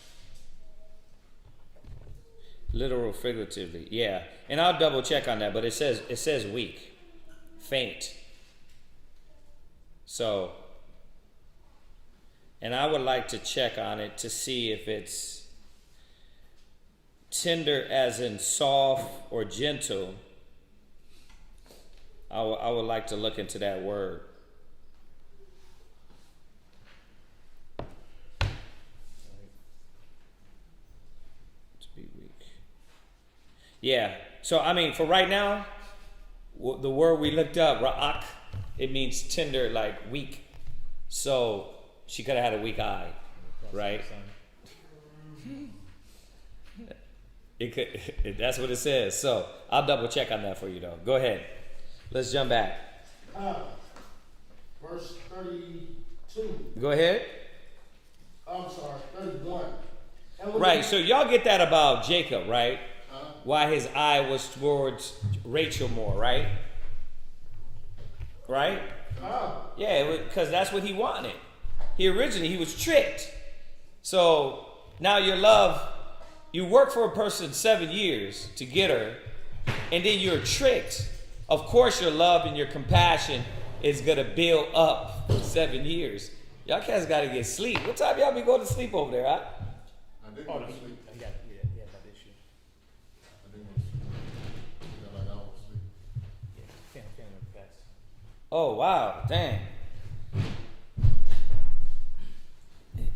Literal, figuratively, yeah. And I'll double check on that, but it says weak, faint. So, and I would like to check on it to see if it's tender as in soft or gentle. I would like to look into that word. Yeah, so I mean, for right now, the word we looked up, ra'ak, it means tender, like weak. So she could have had a weak eye, right? It could. That's what it says. So I'll double check on that for you, though. Go ahead. Let's jump back. Verse 32. Go ahead. I'm sorry, 31. Right. So y'all get that about Jacob, right? Why his eye was towards Rachel more, right? Right? Yeah, because that's what he wanted. He was tricked. So now your love, you work for a person 7 years to get her, and then you're tricked. Of course your love and your compassion is going to build up for 7 years. Y'all cats got to get sleep. What time y'all be going to sleep over there, huh? I didn't go to sleep. Oh, wow. Dang.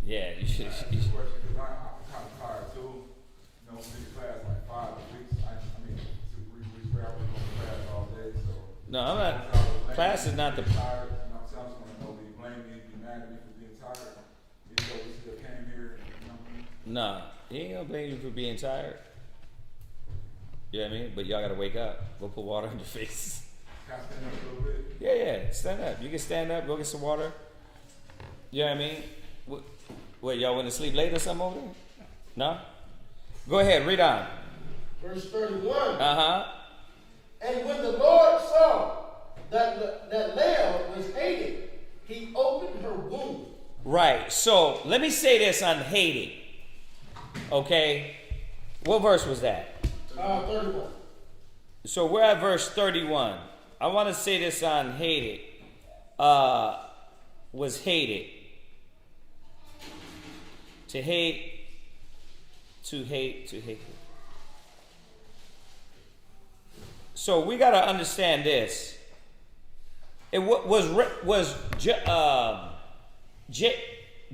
Yeah, you should. Question, because I'm kind of tired too. You know, we did class like 5 weeks. I mean, 2 weeks, I was going to class all day. So No, I'm not. Class is not the. Tired. You know, so I just want to know, do you blame me, be mad at me for being tired? Even though we still came here, you know what I mean? Nah, he ain't gonna blame you for being tired. You know what I mean? But y'all gotta wake up. Go put water in your face. Can I stand up a little bit? Yeah, stand up. You can stand up, go get some water. You know what I mean? What, y'all went to sleep late or something over there? No? Go ahead, read on. Verse 31. Uh-huh. And when the Lord saw that Leah was hated, he opened her womb. Right. So let me say this on hated. Okay? What verse was that? 31. So we're at verse 31. I want to say this on hated. Was hated. To hate. To hate. To hate. So we got to understand this.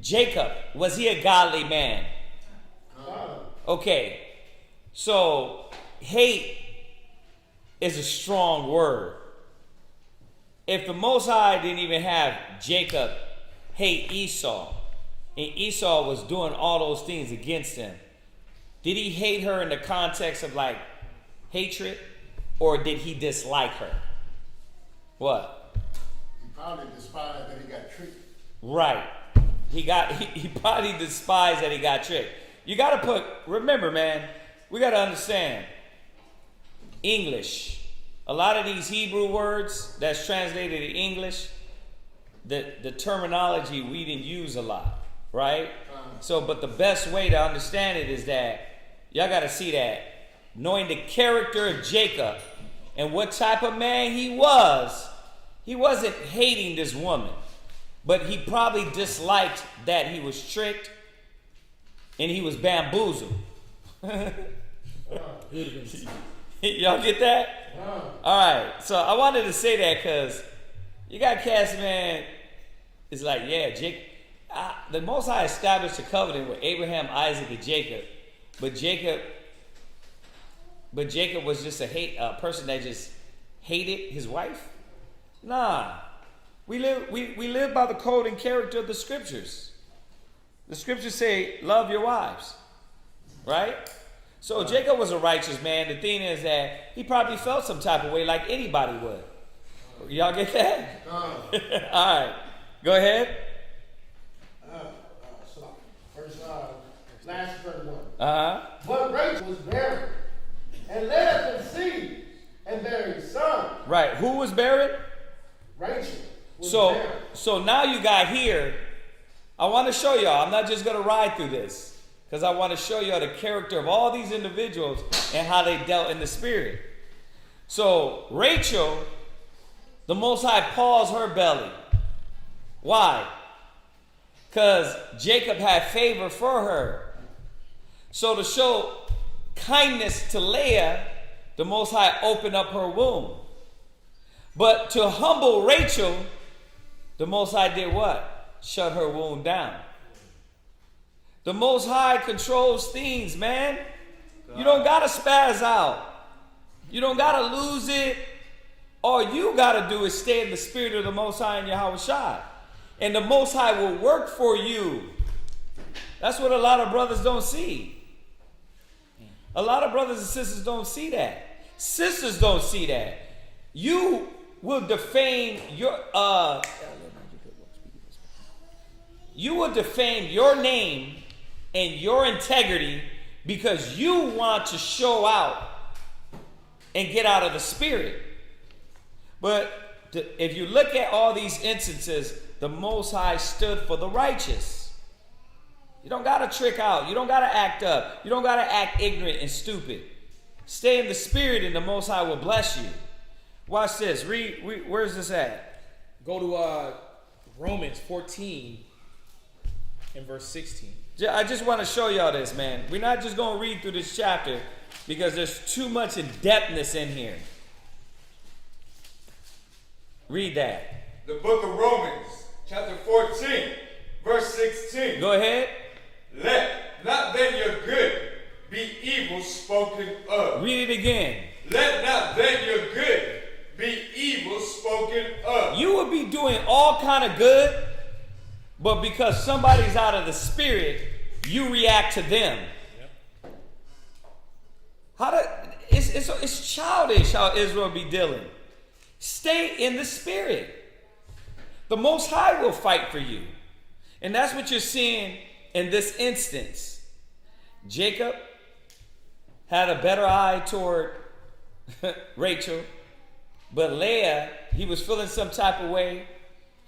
Jacob, was he a godly man? Okay, so hate is a strong word. If the Most High didn't even have Jacob hate Esau, and Esau was doing all those things against him, did he hate her in the context of like hatred, or did he dislike her? What? He probably despised that he got tricked. Right. He probably despised that he got tricked. You got to remember, man, we got to understand English. A lot of these Hebrew words that's translated in English, the terminology we didn't use a lot, right? So, but the best way to understand it is that y'all got to see that knowing the character of Jacob and what type of man he wasn't hating this woman, but he probably disliked that he was tricked and he was bamboozled. Y'all get that? All right. So I wanted to say that because you got cats, man. It's like, yeah, the Most High established a covenant with Abraham, Isaac, and Jacob, but Jacob was just a person that just hated his wife. Nah, we live by the code and character of the scriptures. The scriptures say, love your wives, right? So Jacob was a righteous man. The thing is that he probably felt some type of way like anybody would. Y'all get that? All right, go ahead. Last 31. But Rachel was barren and Leah conceived and buried a son. Right, who was buried? Rachel was So barren. now you got here. I want to show y'all. I'm not just going to ride through this because I want to show y'all the character of all these individuals and how they dealt in the spirit. So Rachel, the Most High paused her belly. Why? Because Jacob had favor for her. So to show kindness to Leah, the Most High opened up her womb. But to humble Rachel, the Most High did what? Shut her womb down. The Most High controls things, man. You don't got to spaz out. You don't got to lose it. All you got to do is stay in the spirit of the Most High in Yahweh Shai. And the Most High will work for you. That's what a lot of brothers don't see. A lot of brothers and sisters don't see that. Sisters don't see that. You will defame your name and your integrity because you want to show out and get out of the spirit. But if you look at all these instances, the Most High stood for the righteous. You don't got to trick out. You don't got to act up. You don't got to act ignorant and stupid. Stay in the spirit and the Most High will bless you. Watch this. Read where's this at? Go to Romans 14 and verse 16. I just want to show y'all this, man. We're not just going to read through this chapter because there's too much in-depthness in here. Read that. The book of Romans, chapter 14, verse 16. Go ahead. Let not then your good be evil spoken of. Read it again. Let not then your good be evil spoken of. You will be doing all kind of good, but because somebody's out of the spirit, you react to them. Yep. It's childish how Israel be dealing. Stay in the spirit. The Most High will fight for you. And that's what you're seeing in this instance. Jacob had a better eye toward Rachel, but Leah, he was feeling some type of way.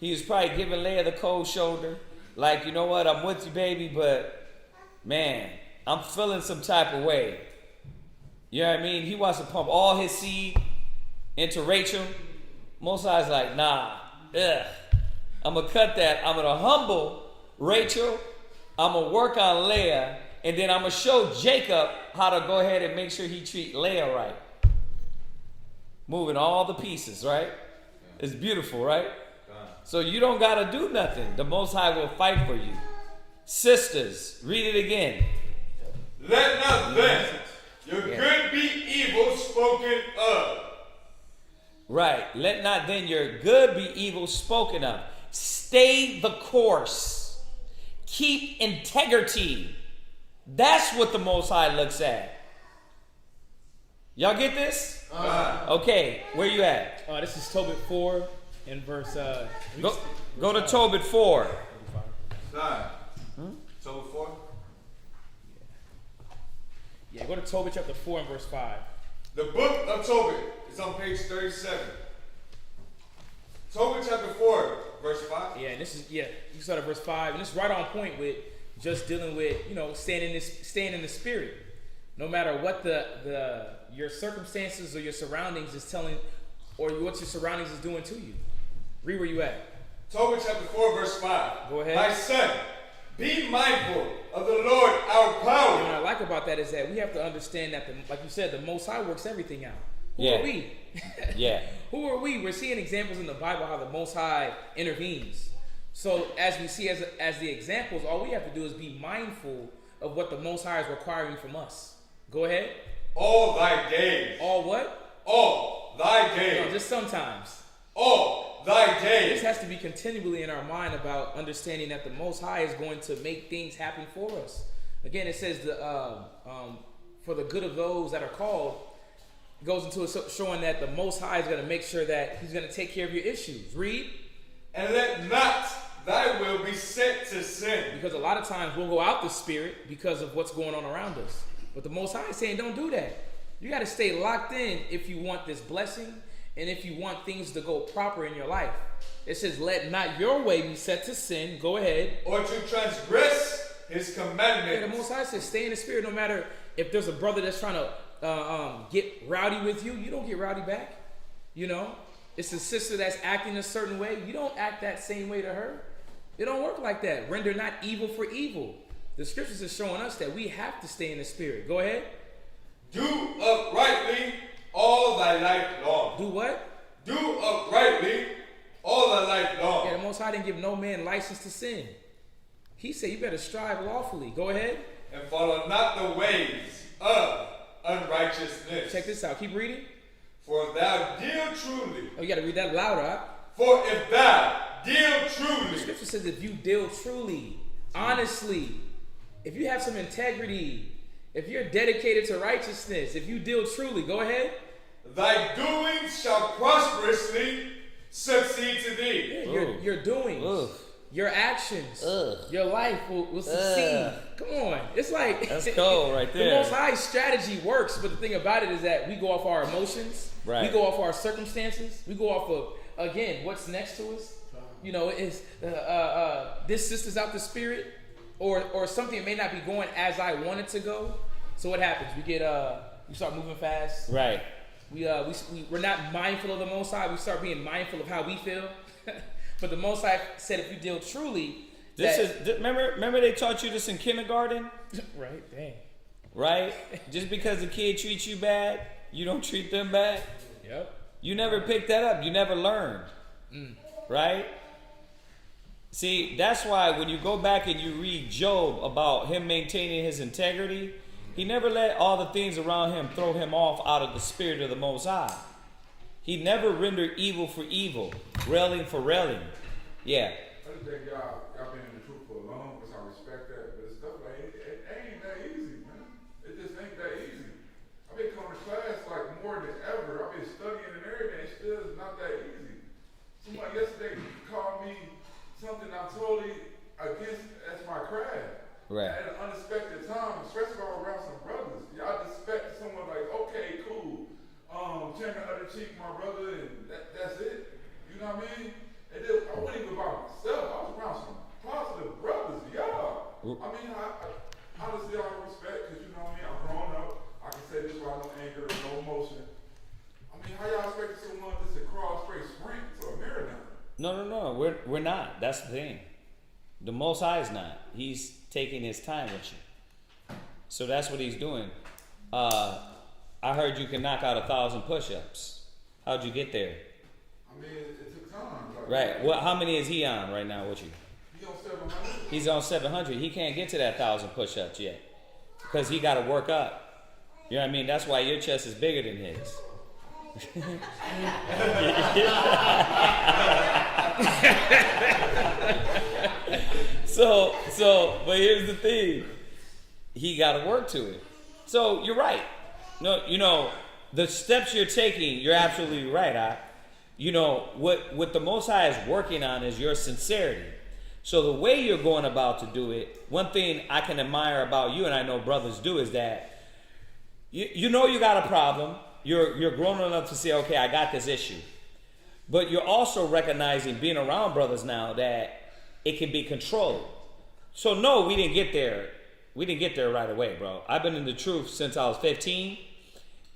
He was probably giving Leah the cold shoulder. Like, you know what, I'm with you, baby, but man, I'm feeling some type of way. You know what I mean? He wants to pump all his seed into Rachel. Most High's like, nah, I'm going to cut that. I'm going to humble Rachel. I'm going to work on Leah. And then I'm going to show Jacob how to go ahead and make sure he treat Leah right. Moving all the pieces, right? It's beautiful, right? So you don't got to do nothing. The Most High will fight for you. sisters. Read it again. Let not then your good be evil spoken of. Right. Let not then your good be evil spoken of. Stay the course. Keep integrity. That's what the Most High looks at. Y'all get this? Okay, where you at? This is Tobit 4 and verse. Go to Tobit 4. 9. So 4? Yeah, go to Tobit chapter 4 and verse 5. The book of Tobit is on page 37. Tobit chapter 4, verse 5. Yeah, and this is, you start at verse 5, and it's right on point with just dealing with, staying in the spirit. No matter what your circumstances or your surroundings is telling, or what your surroundings is doing to you. Read where you at. Tobit chapter 4, verse 5. Go ahead. My son, be mindful of the Lord our power. And what I like about that is that we have to understand that, like you said, the Most High works everything out. Who are we? Yeah. Who are we? We're seeing examples in the Bible how the Most High intervenes. So as we see as the examples, all we have to do is be mindful of what the Most High is requiring from us. Go ahead. All thy days. All what? All thy days. No, just sometimes. All thy days. This has to be continually in our mind about understanding that the Most High is going to make things happen for us. Again, it says for the good of those that are called. It goes into showing that the Most High is going to make sure that He's going to take care of your issues. Read. And let not thy will be set to sin. Because a lot of times we'll go out the spirit because of what's going on around us. But the Most High is saying, don't do that. You got to stay locked in if you want this blessing and if you want things to go proper in your life. It says, let not your way be set to sin. Go ahead. Or to transgress His commandments. Yeah, the Most High says, stay in the spirit. No matter if there's a brother that's trying to get rowdy with you, you don't get rowdy back. It's a sister that's acting a certain way. You don't act that same way to her. It don't work like that. Render not evil for evil. The scriptures are showing us that we have to stay in the spirit. Go ahead. Do uprightly all thy life long. Do what? Do uprightly all thy life long. Yeah, the Most High didn't give no man license to sin. He said you better strive lawfully. Go ahead. And follow not the ways of unrighteousness. Check this out. Keep reading. For thou deal truly. Oh, you got to read that louder. For if thou deal truly. The scripture says if you deal truly, honestly, if you have some integrity, if you're dedicated to righteousness, if you deal truly, go ahead. Thy doings shall prosperously succeed to thee. Yeah, your doings, your actions, your life will succeed. Come on. It's like that's cold right there. The Most High strategy works, but the thing about it is that we go off our emotions. Right. We go off our circumstances. We go off of, again, what's next to us. Is this sister's out the spirit, or something may not be going as I want it to go. So what happens? We start moving fast. Right. We're not mindful of the Most High. We start being mindful of how we feel. But the Most High said, if you deal truly, remember they taught you this in kindergarten? Right. Dang. Right. Just because a kid treats you bad, you don't treat them bad. Yep. You never picked that up. You never learned. Right. See, that's why when you go back and you read Job about him maintaining his integrity, he never let all the things around him throw him off out of the spirit of the Most High. He never rendered evil for evil, railing for railing. Yeah. I just think y'all been in the truth for long, because I respect that, but stuff like it ain't that easy, man. It just ain't that easy. I've been coming to class like more than ever. I've been studying and everything. It still is not that easy. Someone yesterday called me something I'm totally against as my craft. Right. At an unexpected time, especially around some brothers. Y'all expect someone like, okay, cool. Turn the other cheek, my brother, and that's it. You know what I mean? And then, I wasn't even by myself. I was around some positive brothers, y'all. I mean, I honestly, I respect, because you know what I mean? I'm grown up. I can say this without no anger, no emotion. I mean, how y'all expect someone just to crawl straight sprint to a marathon? No. We're not. That's the thing. The Most High is not. He's taking his time with you. So that's what he's doing. I heard you can knock out 1,000 push-ups. How'd you get there? I mean, it took time. Right. Well, how many is he on right now with you? He on 700. He's on 700. He can't get to that 1,000 push-ups yet because he got to work up. You know what I mean? That's why your chest is bigger than his. But here's the thing. He got to work to it. So you're right. No, you know, the steps you're taking, you're absolutely right. You know, what the Most High is working on is your sincerity. So the way you're going about to do it, one thing I can admire about you, and I know brothers do, is that you know you got a problem. You're grown enough to say, okay, I got this issue. But you're also recognizing, being around brothers now, that it can be controlled. So no, we didn't get there. We didn't get there right away, bro. I've been in the truth since I was 15.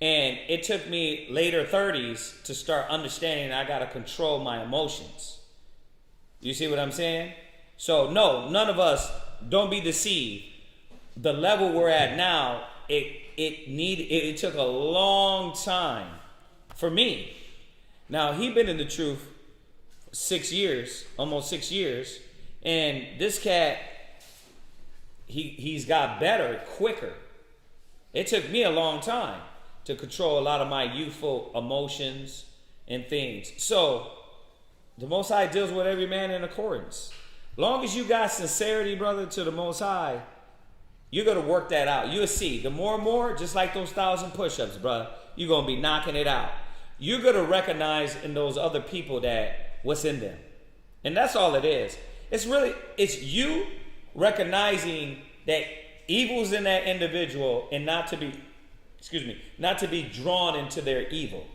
And it took me later 30s to start understanding I got to control my emotions. You see what I'm saying? So no, none of us, don't be deceived. The level we're at now, it took a long time for me. Now, he been in the truth 6 years, almost 6 years. And this cat, he's got better quicker. It took me a long time to control a lot of my youthful emotions and things. So, the Most High deals with every man in accordance. Long as you got sincerity, brother, to the Most High, you're going to work that out. You'll see. The more and more, just like those 1,000 push-ups, brother, you're going to be knocking it out. You're going to recognize in those other people that what's in them. And that's all it is. It's you recognizing that evil's in that individual and not to be drawn into their evil.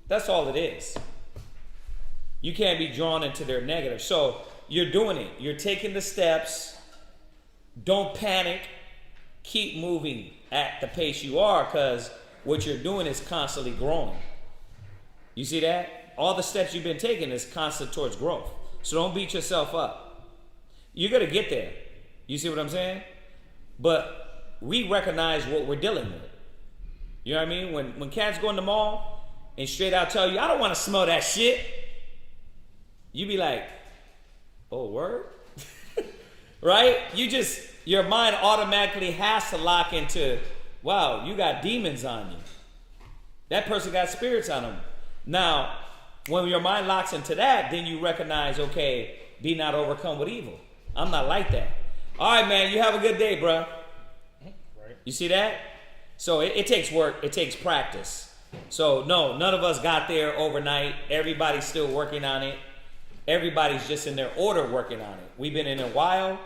That's all it is. You can't be drawn into their negative. So you're doing it. You're taking the steps. Don't panic. Keep moving at the pace you are, because what you're doing is constantly growing. You see that? All the steps you've been taking is constant towards growth. So don't beat yourself up. You're going to get there. You see what I'm saying? But we recognize what we're dealing with. You know what I mean? When cats go in the mall and straight out tell you, I don't want to smell that shit, you be like, oh, word? Right? Your mind automatically has to lock into, wow, you got demons on you. That person got spirits on them. Now, when your mind locks into that, then you recognize, okay, be not overcome with evil. I'm not like that. All right, man, you have a good day, bro. Right. You see that? So it takes work. It takes practice. So no, none of us got there overnight. Everybody's still working on it. Everybody's just in their order working on it. We've been in a while.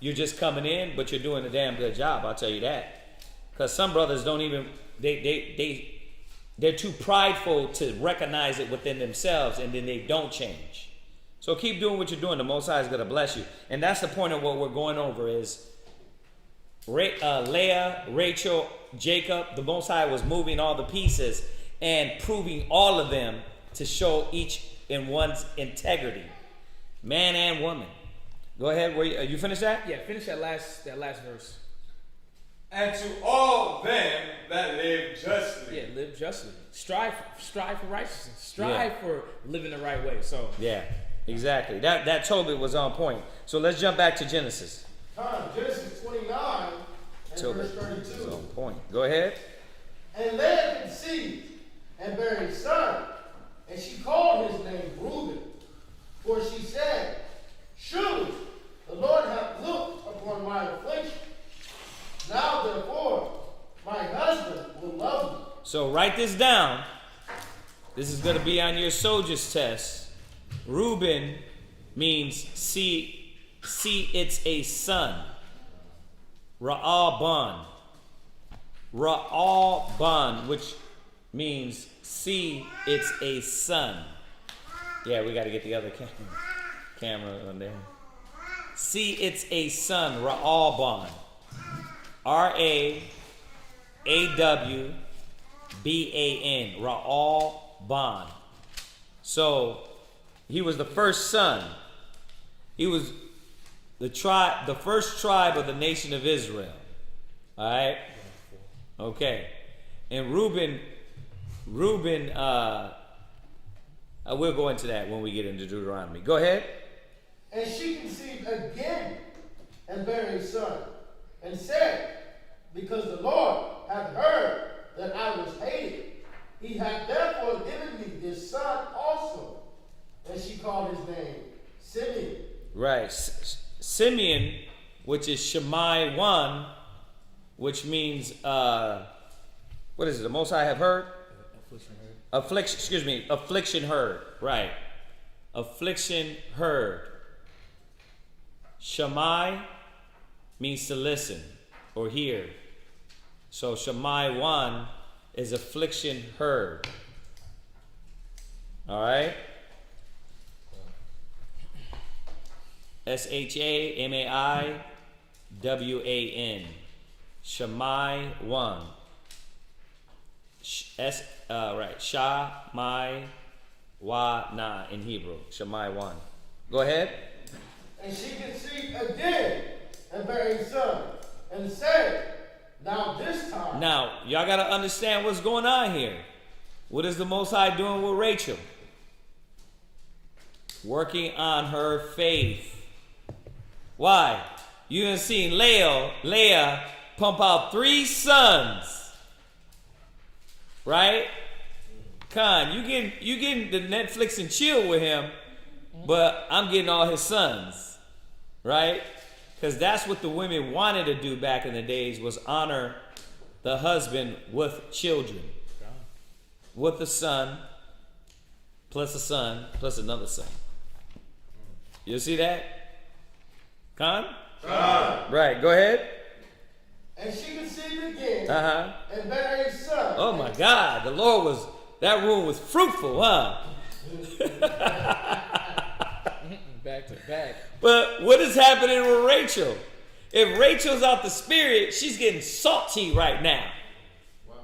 You're just coming in, but you're doing a damn good job. I'll tell you that. Because some brothers don't even, they're too prideful to recognize it within themselves, and then they don't change. So keep doing what you're doing. The Most High is going to bless you. And that's the point of what we're going over is Leah, Rachel, Jacob. The Most High was moving all the pieces and proving all of them to show each in one's integrity, man and woman. Go ahead. You finished that? Yeah, finish that last verse. And to all them that live justly. Yeah, live justly. Strive for righteousness. Strive for living the right way. So yeah, exactly. That totally was on point. So let's jump back to Genesis. Genesis 29 and verse 32. Was on point. Go ahead. And Leah conceived and bare a son, and she called his name Reuben, for she said, surely the Lord hath looked upon my affliction. Now therefore my husband will love me. So write this down. This is going to be on your soldier's test. Reuben means see it's a son. Ra'aban. Ra'aban, which means see it's a son. Yeah, we got to get the other camera on there. See it's a son. Ra'aban. R-A-A-W-B-A-N. Ra'aban. So he was the first son. He was the first tribe of the nation of Israel. All right? Okay. And Reuben, we'll go into that when we get into Deuteronomy. Go ahead. And she conceived again and bare a son, and said, because the Lord hath heard that I was hated, he hath therefore given me this son also. And she called his name Simeon. Right. Simeon, which is Shammai 1, which means, what is it? The Most High have heard? Affliction heard. Right. Affliction heard. Shammai means to listen or hear. So Shammai 1 is affliction heard. All right? Shamaiwan. Shammai 1. Right. Shammai Wana in Hebrew. Shammai 1. Go ahead. And she conceived again and bare a son, and said, now this time. Now, y'all got to understand what's going on here. What is the Most High doing with Rachel? Working on her faith. Why? You done seen Leah pump out 3 sons. Right? Khan, you getting the Netflix and chill with him, but I'm getting all his sons. Right? Because that's what the women wanted to do back in the days, was honor the husband with children. With a son, plus another son. You see that? Khan? Right, go ahead. And she conceived again and bare a son. Oh my God, the Lord was, that room was fruitful, huh? Back to back. But what is happening with Rachel? If Rachel's out the spirit, she's getting salty right now. Wow.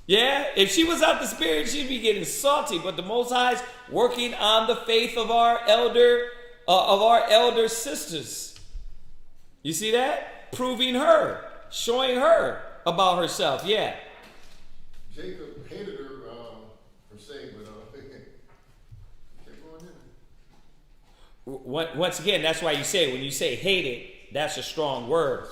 Yeah, if she was out the spirit, she'd be getting salty. But the Most High's working on the faith of our elder sisters. You see that? Proving her, showing her about herself. Yeah. Jacob hated her per se, but kept going in. Once again, that's why you say, when you say hated, that's a strong word.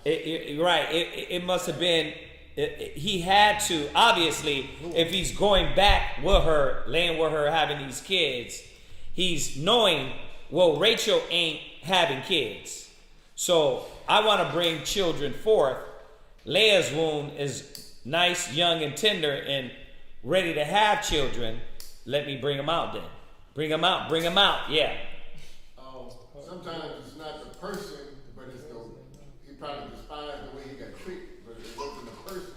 It must have been, he had to, obviously, if he's going back with her, laying with her, having these kids, he's knowing, well, Rachel ain't having kids. So I want to bring children forth. Leah's womb is nice, young, and tender, and ready to have children. Let me bring them out then. Bring them out, yeah. Sometimes it's not the person, but it's he probably despised the way he got treated, but it wasn't the person.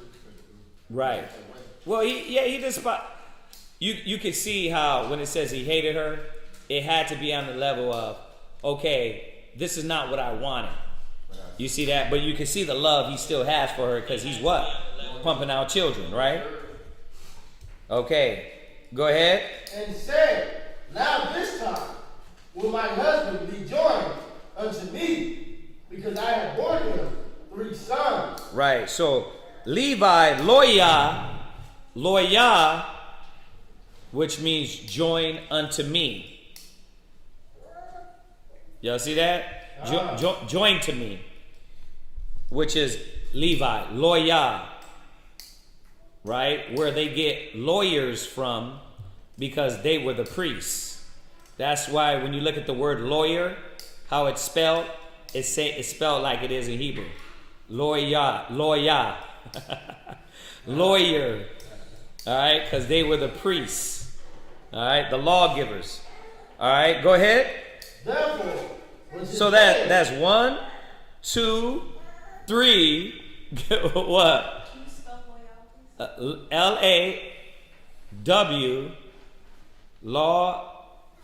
Right. Well, he despised. You could see how when it says he hated her, it had to be on the level of, okay, this is not what I wanted. You see that? But you can see the love he still has for her, because he's what? Pumping out children, right? Okay. Go ahead. And said, now this time will my husband be joined unto me, because I have borne him 3 sons. Right. So Levi, loya, which means join unto me. Y'all see that? Join to me, which is Levi, loya. Right? Where they get lawyers from, because they were the priests. That's why when you look at the word lawyer, how it's spelled, it's spelled like it is in Hebrew. Loya. Lawyer. All right? Because they were the priests. All right? The lawgivers. All right? Go ahead. Therefore, so that's 1, 2, 3. What? Can you spell loyal, please? L-A-W,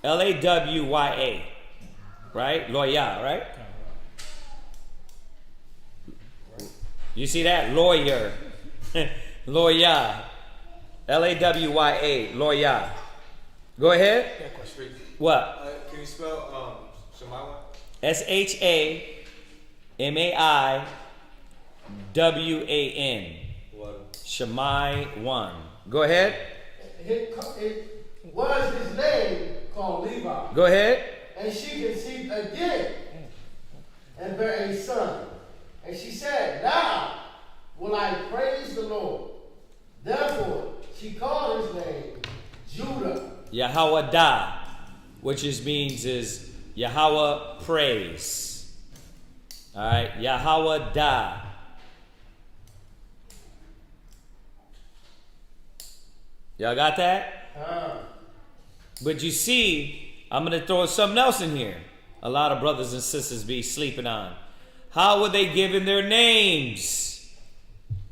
L-A-W-Y-A. Right? Loya, right? You see that? Lawyer. Loya. L-A-W-Y-A. Loya. Go ahead. What? Can you spell Shammai? S-H-A-M-A-I-W-A-N. Shammai 1. Go ahead. It was his name called Levi. Go ahead. And she conceived again and bare a son. And she said, Now will I praise the Lord. Therefore she called his name Judah. Yahweh Da, which means is Yahweh praise. All right, Yahweh Da. Y'all got that? But you see, I'm going to throw something else in here. A lot of brothers and sisters be sleeping on. How were they given their names?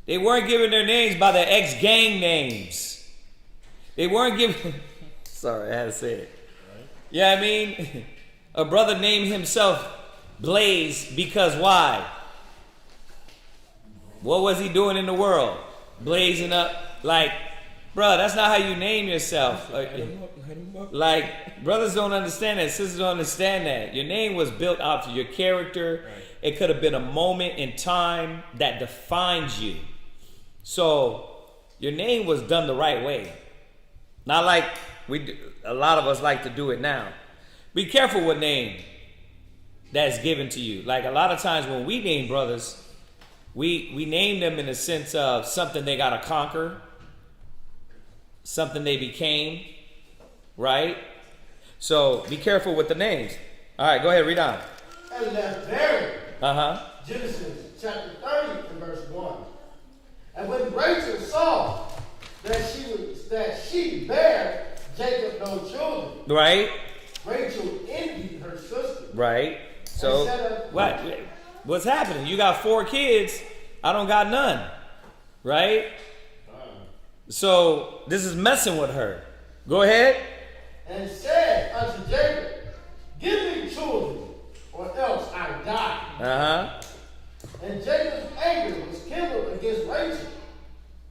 They weren't given their names by their ex-gang names. They weren't given... Sorry, I had to say it. Yeah, I mean, a brother named himself Blaze because why? What was he doing in the world? Blazing up like... Bro, that's not how you name yourself. Like, brothers don't understand that. Sisters don't understand that. Your name was built out of your character. Right. It could have been a moment in time that defines you. So, your name was done the right way. Not like a lot of us like to do it now. Be careful what name that's given to you. Like, a lot of times when we name brothers, we name them in the sense of something they got to conquer. Something they became, right? So be careful with the names. All right, go ahead, read on. And left buried. Genesis chapter 30 and verse 1. And when Rachel saw that she bare Jacob no children, right? Rachel envied her sister. Right. So what's happening? You got 4 kids. I don't got none. Right? So this is messing with her. Go ahead. And said unto Jacob, Give me children, or else I die. And Jacob's anger was kindled against Rachel.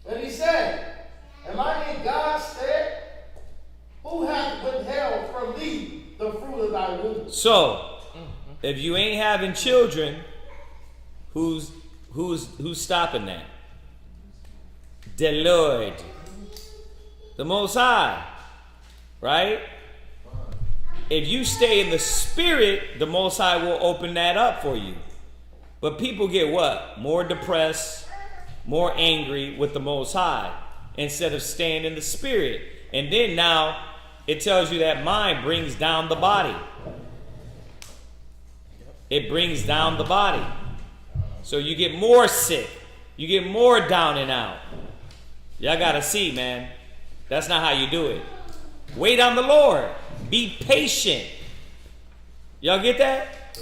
And he said, Am I in God's stead? Who hath withheld from thee the fruit of thy womb? So, if you ain't having children, who's stopping that? The Lord, the Most High, right? If you stay in the Spirit, the Most High will open that up for you. But people get what? More depressed, more angry with the Most High instead of staying in the Spirit. And then now it tells you that mind brings down the body. It brings down the body. So you get more sick. You get more down and out. Y'all got to see, man. That's not how you do it. Wait on the Lord. Be patient. Y'all get that?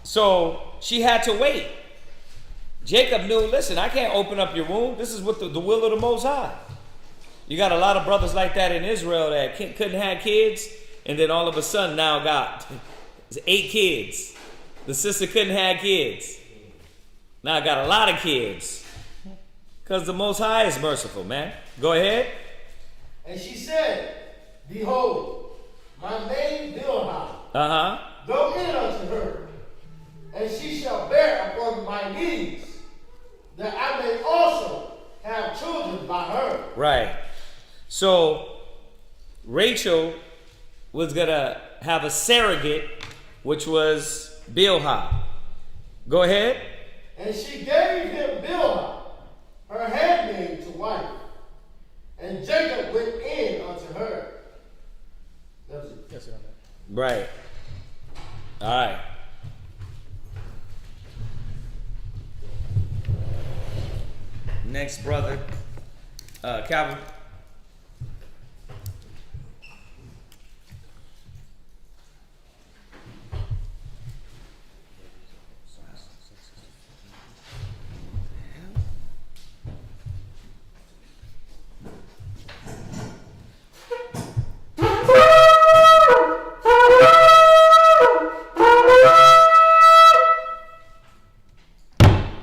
So she had to wait. Jacob knew, listen, I can't open up your womb. This is what the will of the Most High. You got a lot of brothers like that in Israel that couldn't have kids, and then all of a sudden now got 8 kids. The sister couldn't have kids. Now got a lot of kids. Because the Most High is merciful, man. Go ahead. And she said, Behold, my maid Bilhah, go in unto her, and she shall bear upon my knees, that I may also have children by her. Right. So Rachel was going to have a surrogate, which was Bilhah. Go ahead. And she gave him Bilhah, her handmaid, to wife. And Jacob went in unto her. That's it. Yes, sir. Right. All right. Next brother, Calvin.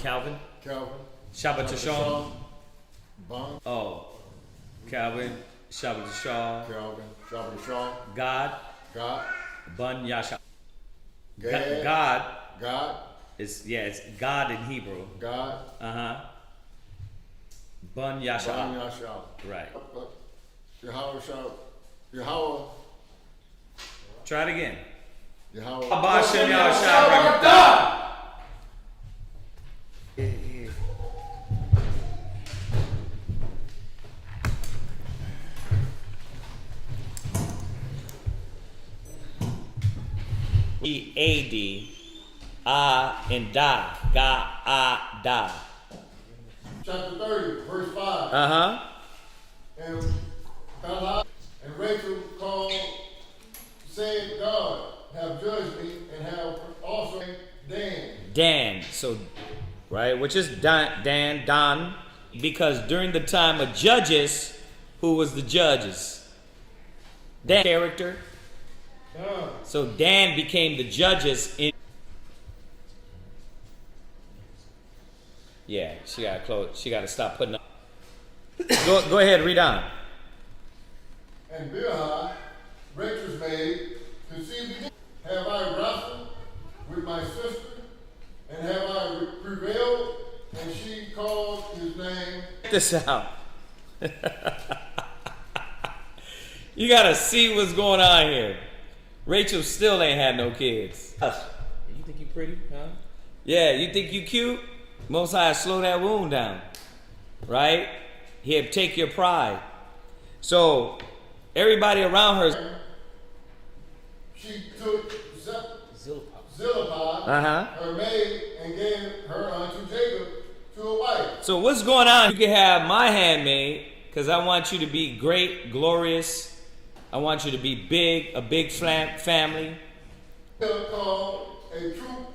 Calvin. Shabbat Shalom. Bon. Oh, Calvin. Shabbat Shalom. Calvin. Shabbat Shalom. God. God. Bun Yasha. Gad. God. God. It's God in Hebrew. God. Bun Yasha. Bon Yasha. Right. Yahweh Shah. Yahweh. Try it again. Yahweh. Abashem Yahushua Barakatah. E-A-D, and da, da. Chapter 30, verse 5. Uh-huh. And Rachel called, saying, God have judged me, and have also Dan. So, right, which is Dan, because during the time of Judges, who was the judges? Dan character. So Dan became the judges in. Yeah, she got to close. She got to stop putting up. Go ahead, read on. And Bilhah, Rachel's maid, conceived again. Have I wrestled with my sister, and have I prevailed? And she called his name. Check this out. You got to see what's going on here. Rachel still ain't had no kids. You think you pretty, huh? Yeah, you think you cute? Most High slow that wound down, right? He'll take your pride. So everybody around her. She took Zilpah, her maid, and gave her unto Jacob to a wife. So what's going on? You can have my handmaid, because I want you to be great, glorious. I want you to be big, a big family. Called a troop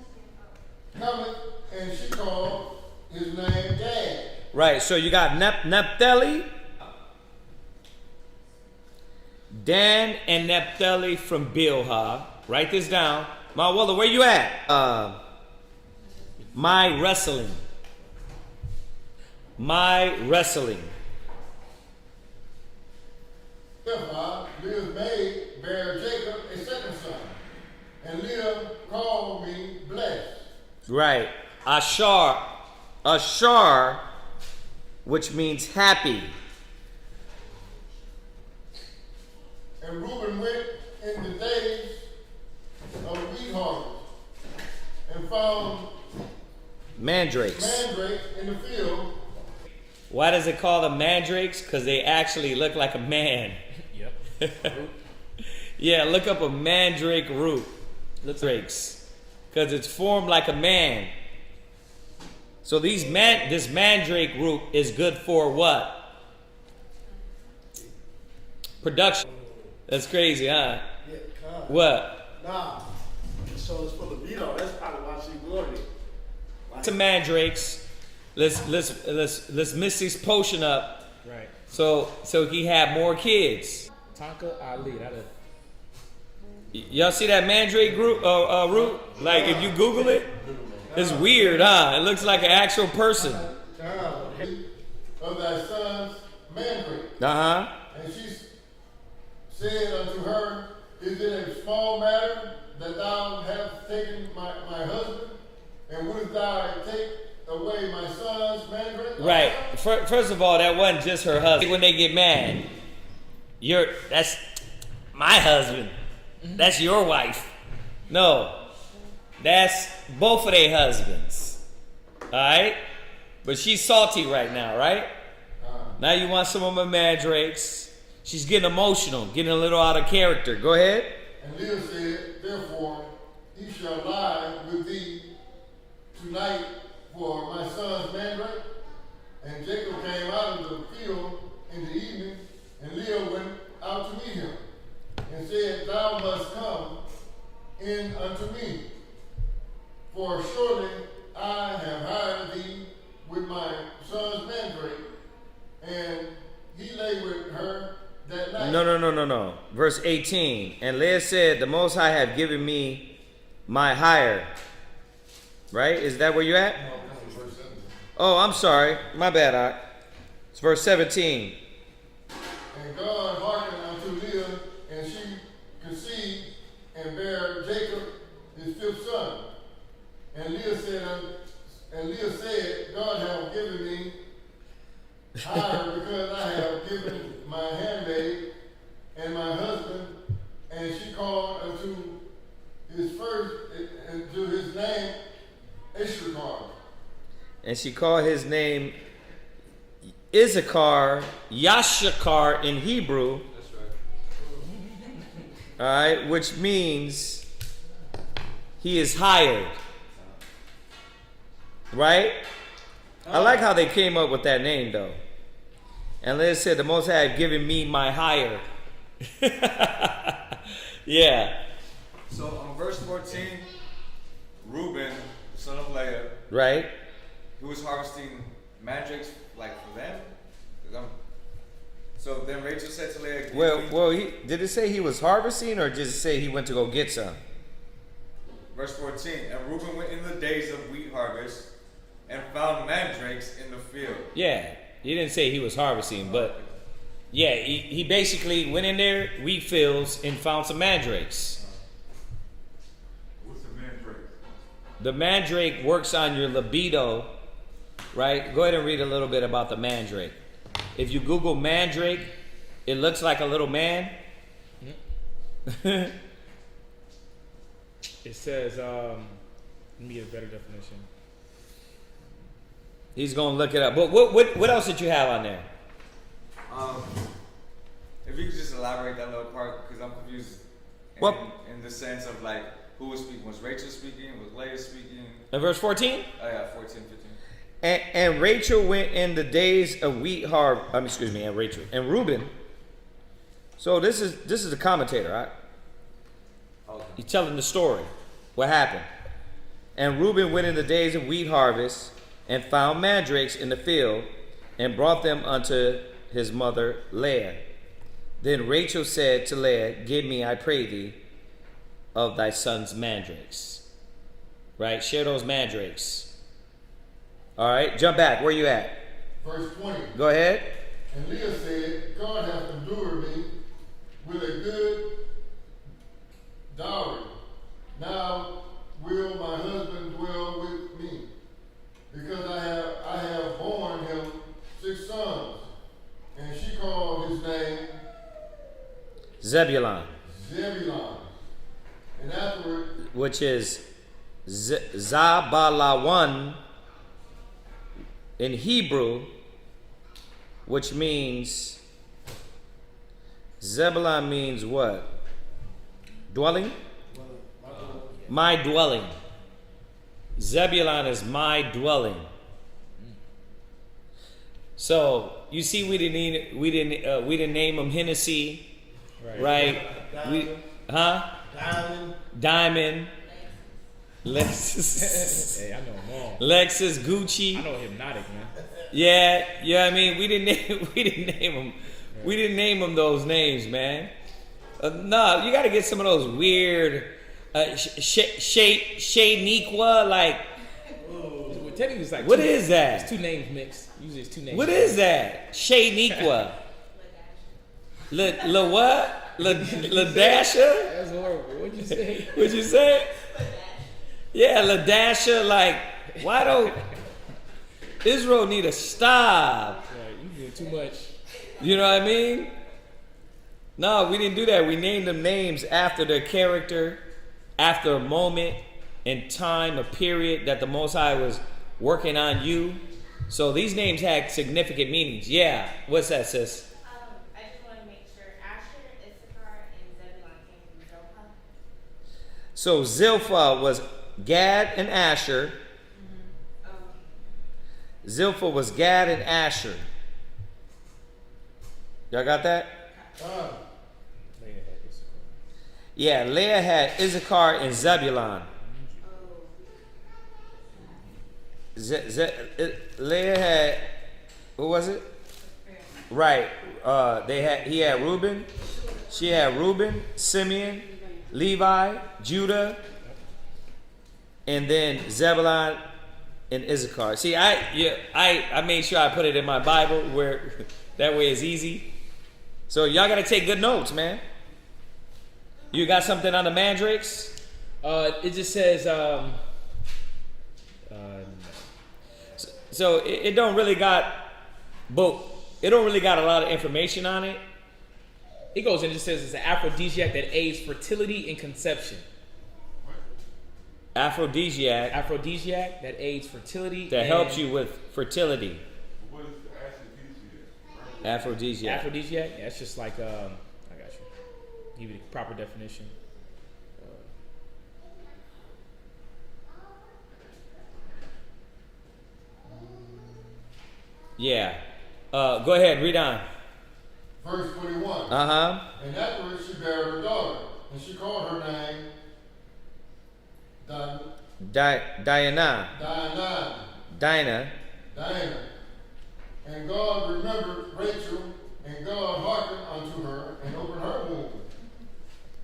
coming, and she called his name Gad. Right, so you got Naphtali, Dan and Naphtali from Bilhah. Write this down. Mawala, where you at? My wrestling. Leah's maid bare Jacob a second son, and Leah called me blessed. Right. Ashar, which means happy. And Reuben went in the days of wheat harvest and found mandrakes in the field. Why does it call them mandrakes? Because they actually look like a man. Yep. Yeah, look up a mandrake root. Drakes. Because it's formed like a man. So this mandrake root is good for what? Production. That's crazy, huh? Yeah, What? Nah. So it's for the veto. That's probably why she bloated. To mandrakes. Let's mix this potion up. Right. So he had more kids. Tonka Ali. Y'all see that mandrake root? Like if you Google it, it's weird, huh? It looks like an actual person. Of thy son's mandrake. And she said unto her, Is it a small matter that thou hast taken my husband? And wouldst thou take away my son's mandrake? Right. First of all, that wasn't just her husband. When they get mad, that's my husband. That's your wife. No, that's both of their husbands. All right? But she's salty right now, right? Now you want some of my mandrakes. She's getting emotional, getting a little out of character. Go ahead. And Leah said, Therefore, he shall lie with thee tonight for my son's mandrake. And Jacob came out of the field in the evening, and Leah went out to meet him, and said, Thou must come in unto me, for surely I have hired thee with my son's mandrake. And he lay with her that night. No. Verse 18. And Leah said, The Most High have given me my hire. Right? Is that where you at? No, that's verse 17. Oh, I'm sorry. My bad, It's verse 17. And God hearkened unto Leah, and she conceived and bare Jacob his fifth son. And Leah said, God have given me hire because I have given my handmaid and my husband. And she called unto his Issachar. And she called his name Issachar, Yashakar in Hebrew. That's right. All right, which means he is hired. Right? I like how they came up with that name, though. And Liz said, the Most High have given me my hire. Yeah. So on verse 14, Reuben, the son of Leah, Right? who was harvesting mandrakes like for them. 'Cause so then Rachel said to Leah, Well, did it say he was harvesting or just say he went to go get some? verse 14, and Reuben went in the days of wheat harvest and found mandrakes in the field. Yeah, he didn't say he was harvesting, but yeah, he basically went in there, wheat fields, and found some mandrakes. What's a mandrake? The mandrake works on your libido, right? Go ahead and read a little bit about the mandrake. If you Google mandrake, it looks like a little man. It says, let me get a better definition. He's gonna look it up. But what else did you have on there? If you could just elaborate that little part, because I'm confused in the sense of like who was speaking. Was Rachel speaking? Was Leah speaking? In verse 14? Oh yeah, 14, 15. And Rachel went in the days of wheat harvest. And Rachel and Reuben. So this is a commentator, right? Okay. He's telling the story. What happened? And Reuben went in the days of wheat harvest and found mandrakes in the field and brought them unto his mother Leah. Then Rachel said to Leah, give me, I pray thee, of thy son's mandrakes. Right? Share those mandrakes. All right, jump back. Where you at? Verse 20. Go ahead. And Leah said, God hath endured me with a good dowry. Now will my husband dwell with me, because I have borne him 6 sons. And she called his name Zebulon, and afterward, which is Zabalawan in Hebrew, which means, Zebulon means what? Dwelling? My dwelling. Zebulon is my dwelling. So you see, we didn't name him Hennessy, right? Diamond. Lexus. Hey, I know them all. Lexus, Gucci. I know Hypnotic, man. Yeah, I mean, we didn't name them those names, man. No, you got to get some of those weird Shaniqua, like. Well, technically, it's like What is that? It's 2 names mixed. Usually, it's 2 names. What is that? Shaniqua. La what? La Dasha? That's horrible. What'd you say? What'd you say? Yeah, La Dasha. Like, why don't Israel need to stop? Right, you doing too much. You know what I mean? No, we didn't do that. We named them names after their character, after a moment in time, a period that the Most High was working on you. So these names had significant meanings. Yeah. What's that, sis? I just want to make sure Asher, Issachar, and Zebulon came from Zilpah. So Zilpah was Gad and Asher. Zilpah was Gad and Asher. Y'all got that? Yeah, Leah had Issachar and Zebulon. Leah had, what was it? Right. He had Reuben. She had Reuben, Simeon, Levi, Judah, and then Zebulon and Issachar. See, I made sure I put it in my Bible where that way it's easy. So y'all gotta take good notes, man. You got something on the mandrakes? It just says, So it don't really got a lot of information on it. it goes and just says it's an aphrodisiac that aids fertility and conception. Aphrodisiac Aphrodisiac that aids fertility. that and helps you with fertility. What is the aphrodisiac? Aphrodisiac. Aphrodisiac. Yeah, it's just like I got you. Give you the proper definition. Yeah. Go ahead, read on. Verse 21. Uh-huh. And afterwards she bare a daughter, and she called her name Diana. Dinah. And God remembered Rachel, and God hearkened unto her, and opened her womb.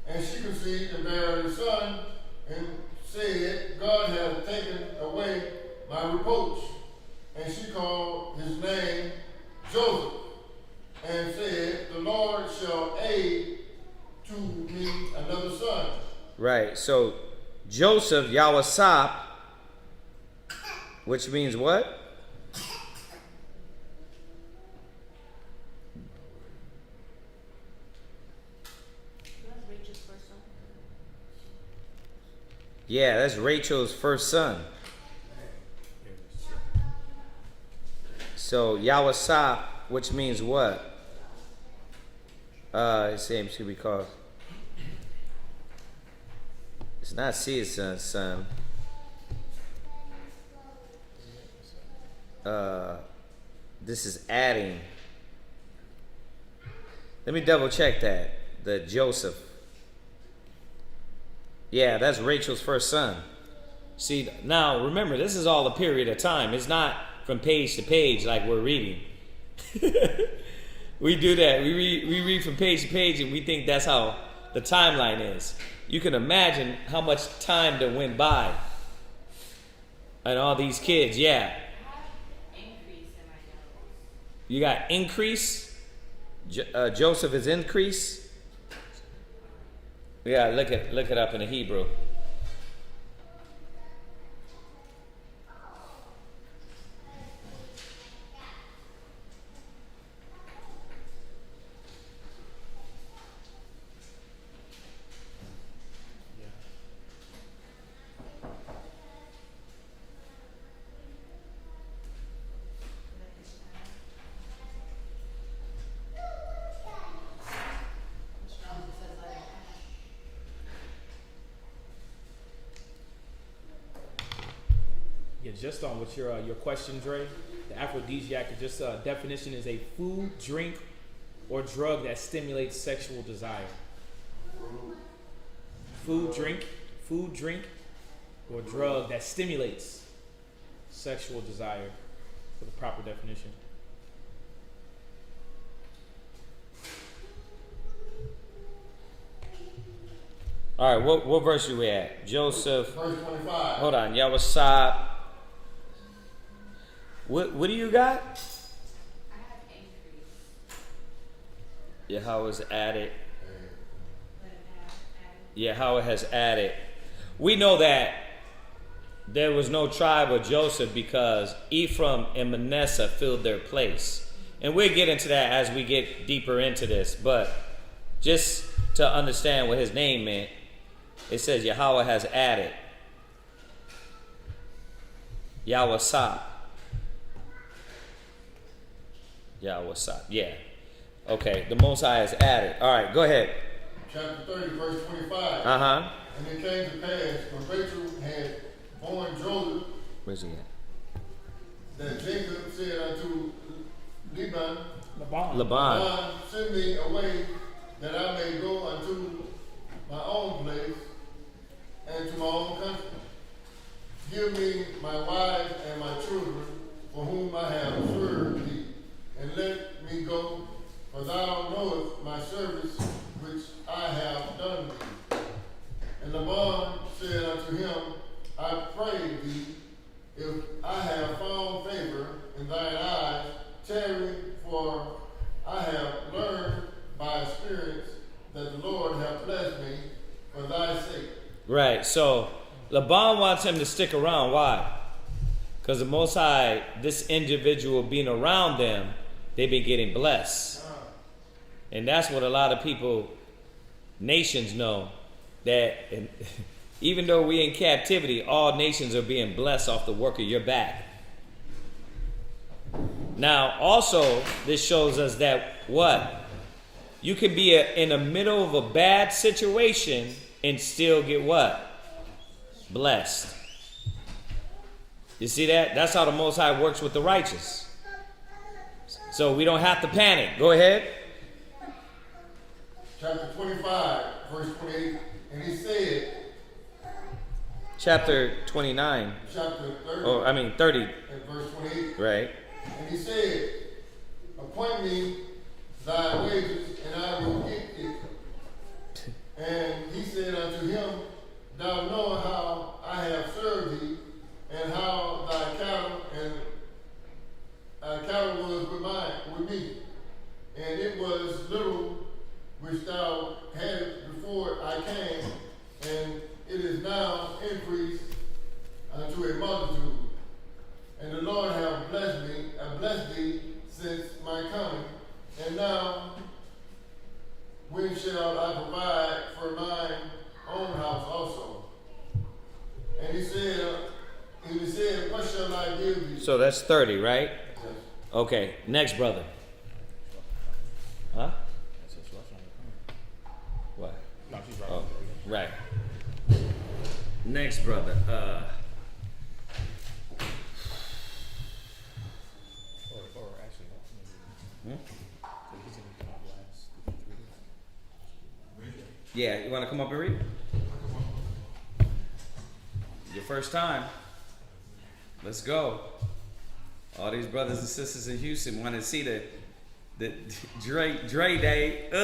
And she conceived and bare a son, and said, God hath taken away my reproach. And she called his name Joseph, and said, the Lord shall aid to me another son. Right. So Joseph, Yawasap, which means what? That's Rachel's first son. Yeah, that's Rachel's first son. So Yawasap, which means what? His name should be called. It's not Sea's son. This is adding. Let me double check that. The Joseph. Yeah, that's Rachel's first son. See, now remember, this is all a period of time. It's not from page to page like we're reading. We do that. We read from page to page and we think that's how the timeline is. You can imagine how much time that went by. And all these kids, yeah. Increase in my nose. You got increase. Joseph is increase. Yeah, look it up in the Hebrew. Yeah, just on with your question, Dre. The aphrodisiac is just definition is a food, drink, or drug that stimulates sexual desire. Food, drink, or drug that stimulates sexual desire. For the proper definition. All right, what verse are we at? Joseph. Verse 25. Hold on, Yawasap. What do you got? I have increase. Yahweh has added. But add. Yahweh has added. We know that there was no tribe of Joseph because Ephraim and Manasseh filled their place. And we'll get into that as we get deeper into this. But just to understand what his name meant, it says Yahweh has added. Yawasap. Yawasap. Yeah. Okay. The Most High has added. All right. Go ahead. Chapter 30, verse 25. Uh-huh. And it came to pass when Rachel had born Joseph Where's he at? that Jacob said unto Laban, Laban. send me away that I may go unto my own place and to my own country. Give me my wife and my children, for whom I have served thee, and let me go, for thou knowest my service which I have done thee. And Laban said unto him, I pray thee, if I have found favor in thine eyes, tarry, for I have learned by experience that the Lord hath blessed me for thy sake. Right. So Laban wants him to stick around. Why? Because the Most High, this individual being around them, they've been getting blessed. And that's what a lot of people, nations know, that even though we in captivity, all nations are being blessed off the work of your back. Now, also, this shows us that what? You can be in the middle of a bad situation and still get what? Blessed. You see that? That's how the Most High works with the righteous. So we don't have to panic. Go ahead. Chapter 25, verse 28. And he said, Chapter 29. chapter 30, Oh, I mean 30. and verse 28. Right. And he said, appoint me thy wages, and I will get it. And he said unto him, thou knowest how I have served thee, and how thy cattle was with me. And it was little which thou hadst before I came, and it is now increased unto a multitude. And the Lord have blessed me, and blessed thee since my coming. And now, when shall I provide for mine own house also? And he said, what shall I give thee? So that's 30, right? Yes. Okay. Next, brother. Huh? What? No, she's right. Oh, right. Next, brother. Or actually, no. Hmm? So he's gonna come up last. Yeah, you want to come up and read? Your first time. Let's go. All these brothers and sisters in Houston want to see the Dre Day. You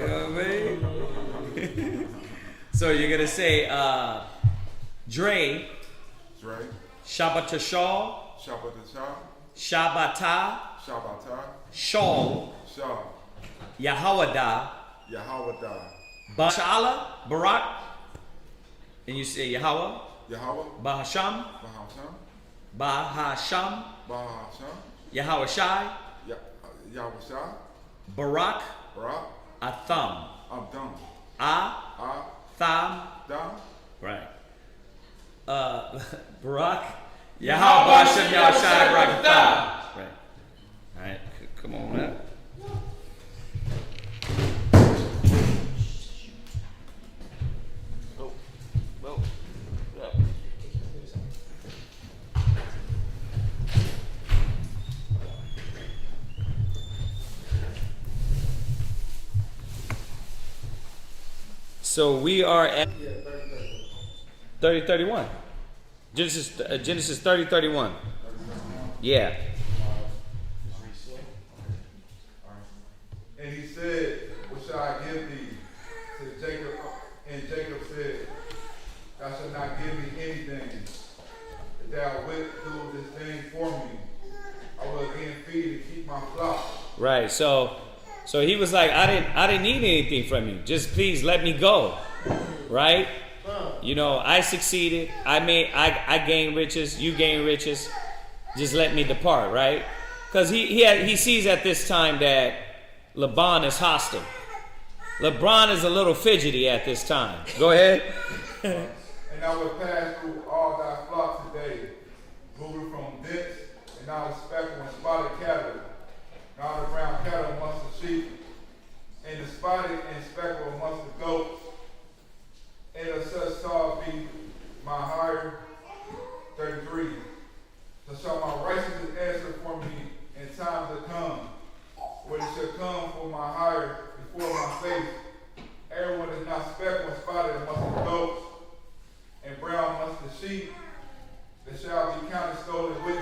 know what I mean? So you're gonna say Dre, Shabbat Shaw, Shabbata, Shaw, Yahawada, Bashala, Barak, and you say Yahweh, Bahasham, Yahweh Shai, Barak, Atham, Tham, right. Barak, Yahweh Bashem, Yahweh Shai, Barak, Atham. Right. All right, come on now. So we are at 30:31. Genesis 30:31. Yeah. And he said, what shall I give thee? To Jacob, and Jacob said, thou shalt not give me anything. If thou wilt do this thing for me, I will again feed and keep my flock. Right. So he was like, I didn't need anything from you. Just please let me go. Right? You know, I succeeded. I gained riches. You gained riches. Just let me depart. Right? Because he sees at this time that Laban is hostile. LeBron is a little fidgety at this time. Go ahead. And I will pass through all thy flock today, moving from thence, and not a speckled and spotted cattle, not a brown cattle amongst the sheep, and the spotted and speckled amongst the goats. And of such shall be my hire. 33. So shall my righteousness answer for me in time to come, when it shall come for my hire before my face. Everyone is not speckled and spotted amongst the goats, and brown amongst the sheep, that shall be counted stolen with me.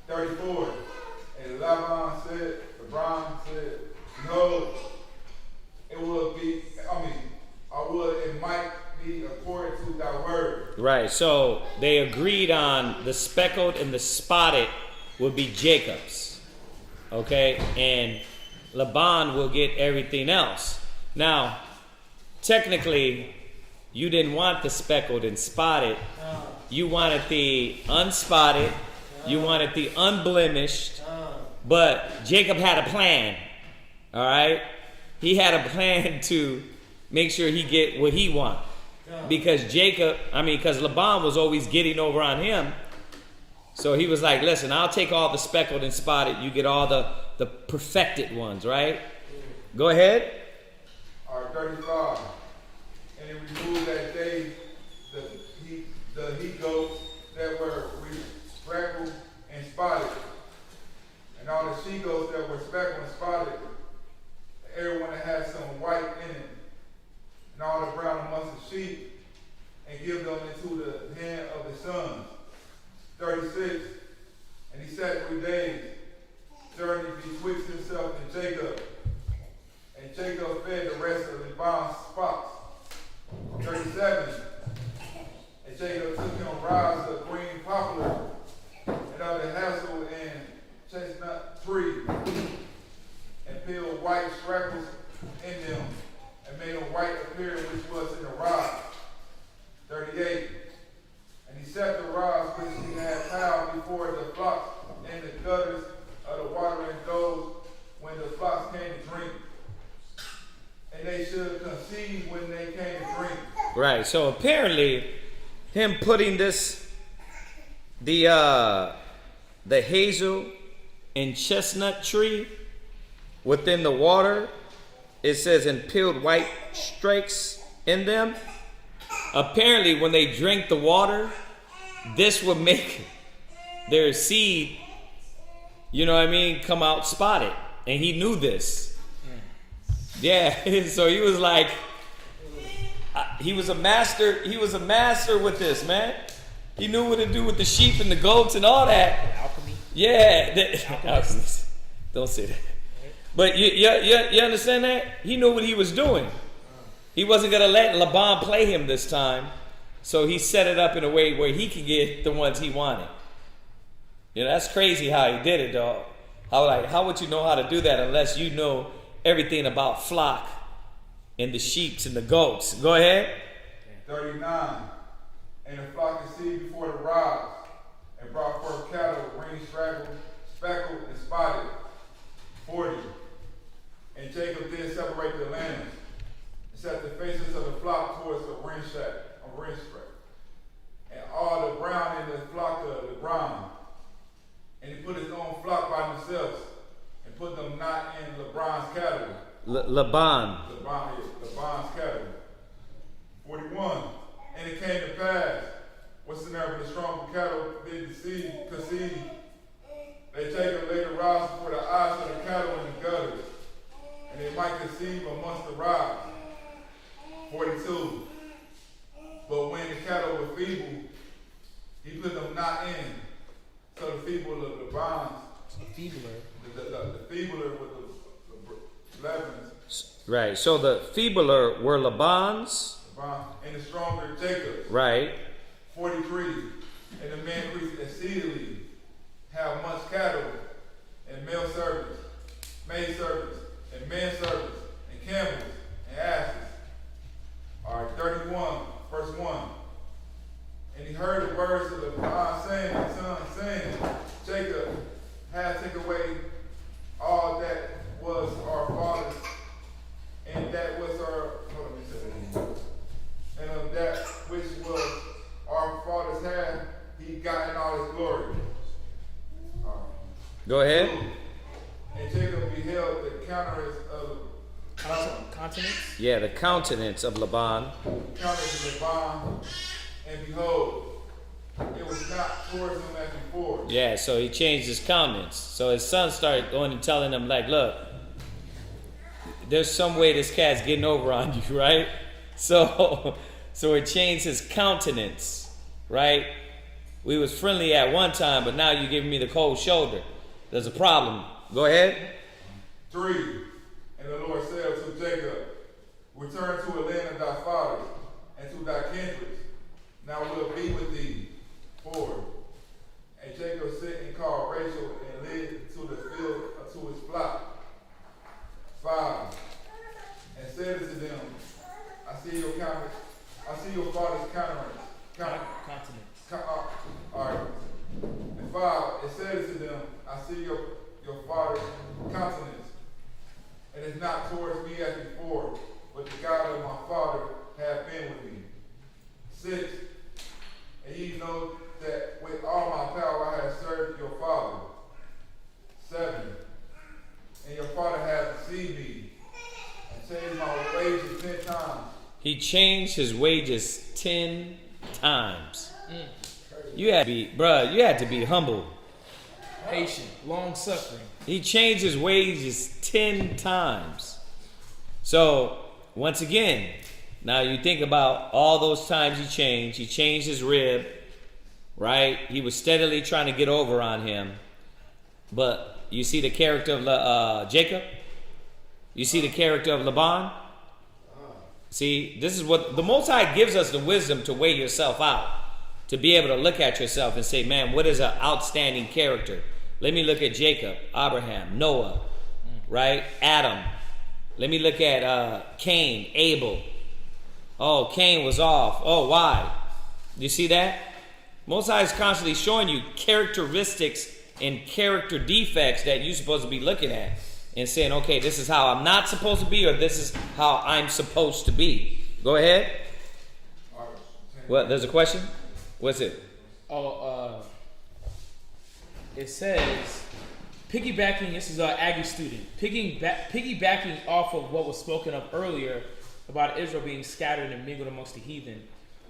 34. And Laban said, no, it might be according to thy word. Right. So they agreed on the speckled and the spotted would be Jacob's. Okay? And Laban will get everything else. Now, technically, you didn't want the speckled and spotted. You wanted the unspotted. You wanted the unblemished. But Jacob had a plan. All right? He had a plan to make sure he get what he wants. because because Laban was always getting over on him. So he was like, listen, I'll take all the speckled and spotted. You get all the perfected ones, right? Go ahead. All right, 35. And he removed that day the he goats that were speckled and spotted, and all the she goats that were speckled and spotted, everyone that had some white in it, and all the brown amongst the sheep, and give them into the hand of the sons. 36. And he sat 3 days, journeyed betwixt himself and Jacob. And Jacob fed the rest of Laban's flocks. 37. And Jacob took him rods of green poplar, and of the hazel and chestnut tree, and peeled white scrackles in them, and made a white appear which was in the rod. 38. And he set the rods which he had piled before the flocks in the gutters of the watering those when the flocks came to drink. And they should conceive when they came to drink. Right. So apparently, him putting the hazel and chestnut tree within the water, it says, and peeled white streaks in them. Apparently, when they drink the water, this would make their seed, come out spotted. And he knew this. Yeah, so he was like, he was a master with this, man. He knew what to do with the sheep and the goats and all that. Alchemy. Yeah. Don't say that. But you understand that? He knew what he was doing. He wasn't going to let Laban play him this time. So he set it up in a way where he could get the ones he wanted. That's crazy how he did it, dog. How would you know how to do that unless you know everything about flock and the sheep and the goats? Go ahead. 39. And the flock conceived before the rods, and brought forth cattle, green, speckled, and spotted. 40. And Jacob did separate the lambs, and set the faces of the flock towards the ring strap. And all the brown in the flock of the ground. And he put his own flock by themselves, and put them not in Laban's cattle. Laban's cattle. 41. And it came to pass, whatsoever the stronger cattle did conceive, they Jacob laid the rods before the eyes of the cattle in the gutters, and they might conceive amongst the rods. 42. But when the cattle were feeble, he put them not in. So the feeble of the bonds, the feebler with the 11s. Right. So the feebler were Laban's. And the stronger Jacob's. Right. 43. And the man increased exceedingly, have much cattle, and male servants, maid servants, and men servants, and camels, and asses. All right, 31, verse 1. And he heard the words of the son saying, Jacob hath taken away all that was our father's, and that was and of that which was our father's had, he gotten all his glory. Go ahead. And Jacob beheld the countenance of Continents? Yeah, the countenance of Laban. And behold, it was not towards him as before. Yeah, so he changed his countenance. So his son started going and telling him, like, look, there's some way this cat's getting over on you, right? So it changed his countenance, right? We was friendly at one time, but now you're giving me the cold shoulder. There's a problem. Go ahead. 3. And the Lord said to Jacob, return to a land of thy fathers, and to thy kindred. Now we'll be with thee. 4. And Jacob sent and called Rachel and led to the field to his flock. 5. And said unto them, I see your father's countenance. All right. And 5. It said unto them, I see your father's countenance, and it's not towards me as before, but the God of my father hath been with me. He changed his wages 10 times. You had to be humble. Patient, long suffering. He changed his wages 10 times. So, once again, now you think about all those times he changed. He changed his rib, right? He was steadily trying to get over on him. But you see the character of Jacob? You see the character of Laban? See, this is what the Most High gives us, the wisdom to weigh yourself out, to be able to look at yourself and say, man, what is an outstanding character? Let me look at Jacob, Abraham, Noah, right? Adam. Let me look at Cain, Abel. Oh, Cain was off. Oh, why? You see that? Most High is constantly showing you characteristics and character defects that you're supposed to be looking at and saying, okay, this is how I'm not supposed to be, or this is how I'm supposed to be. Go ahead. What? There's a question? What's it? It says, piggybacking, this is an Aggie student, piggybacking off of what was spoken of earlier about Israel being scattered and mingled amongst the heathen,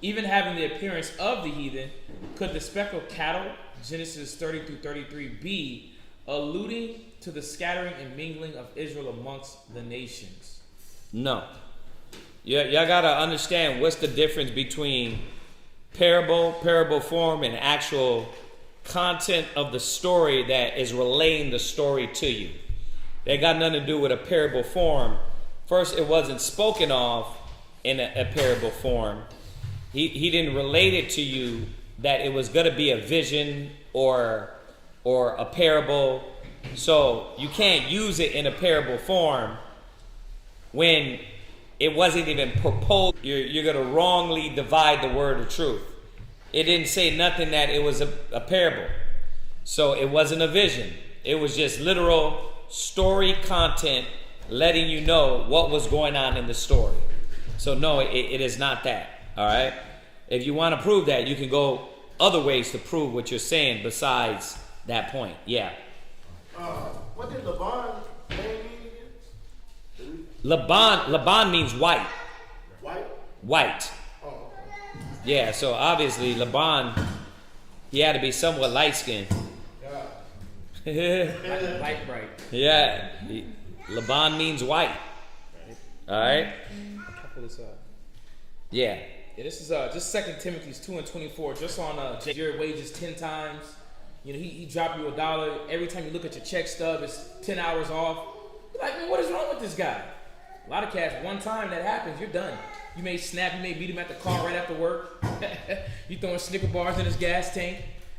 even having the appearance of the heathen, could the speckled cattle, Genesis 30 through 33, be alluding to the scattering and mingling of Israel amongst the nations? No. Y'all got to understand what's the difference between parable form, and actual content of the story that is relaying the story to you. They got nothing to do with a parable form. First, it wasn't spoken of in a parable form. He didn't relate it to you that it was going to be a vision or a parable. So you can't use it in a parable form when it wasn't even proposed. You're going to wrongly divide the word of truth. It didn't say nothing that it was a parable. So it wasn't a vision. It was just literal story content letting you know what was going on in the story. So no, it is not that. All right? If you want to prove that, you can go other ways to prove what you're saying besides that point. Yeah. What did Laban name mean again? Laban means white. White? White. Oh, okay. Yeah, so obviously Laban, he had to be somewhat light-skinned. Yeah. Light bright. Yeah. Laban means white. All right? I'll pull this up. Yeah. Yeah, this is just 2 Timothy 2 and 24, just on your wages 10 times. You know, he dropped you $1. Every time you look at your check stub, it's 10 hours off. You're like, man, what is wrong with this guy? A lot of cats, one time that happens, you're done. You may snap, you may beat him at the car right after work. You throwing Snicker bars in his gas tank,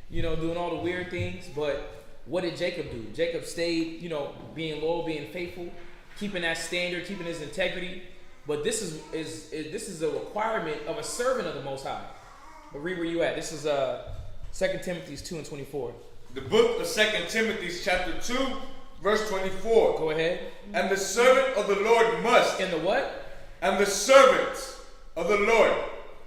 you know, doing all the weird things. But what did Jacob do? Jacob stayed, you know, being loyal, being faithful, keeping that standard, keeping his integrity. But this is a requirement of a servant of the Most High. But read where you at. This is 2 Timothy 2 and 24. The book of 2 Timothy chapter 2, verse 24. Go ahead. And the servant of the Lord must. And the what? And the servant of the Lord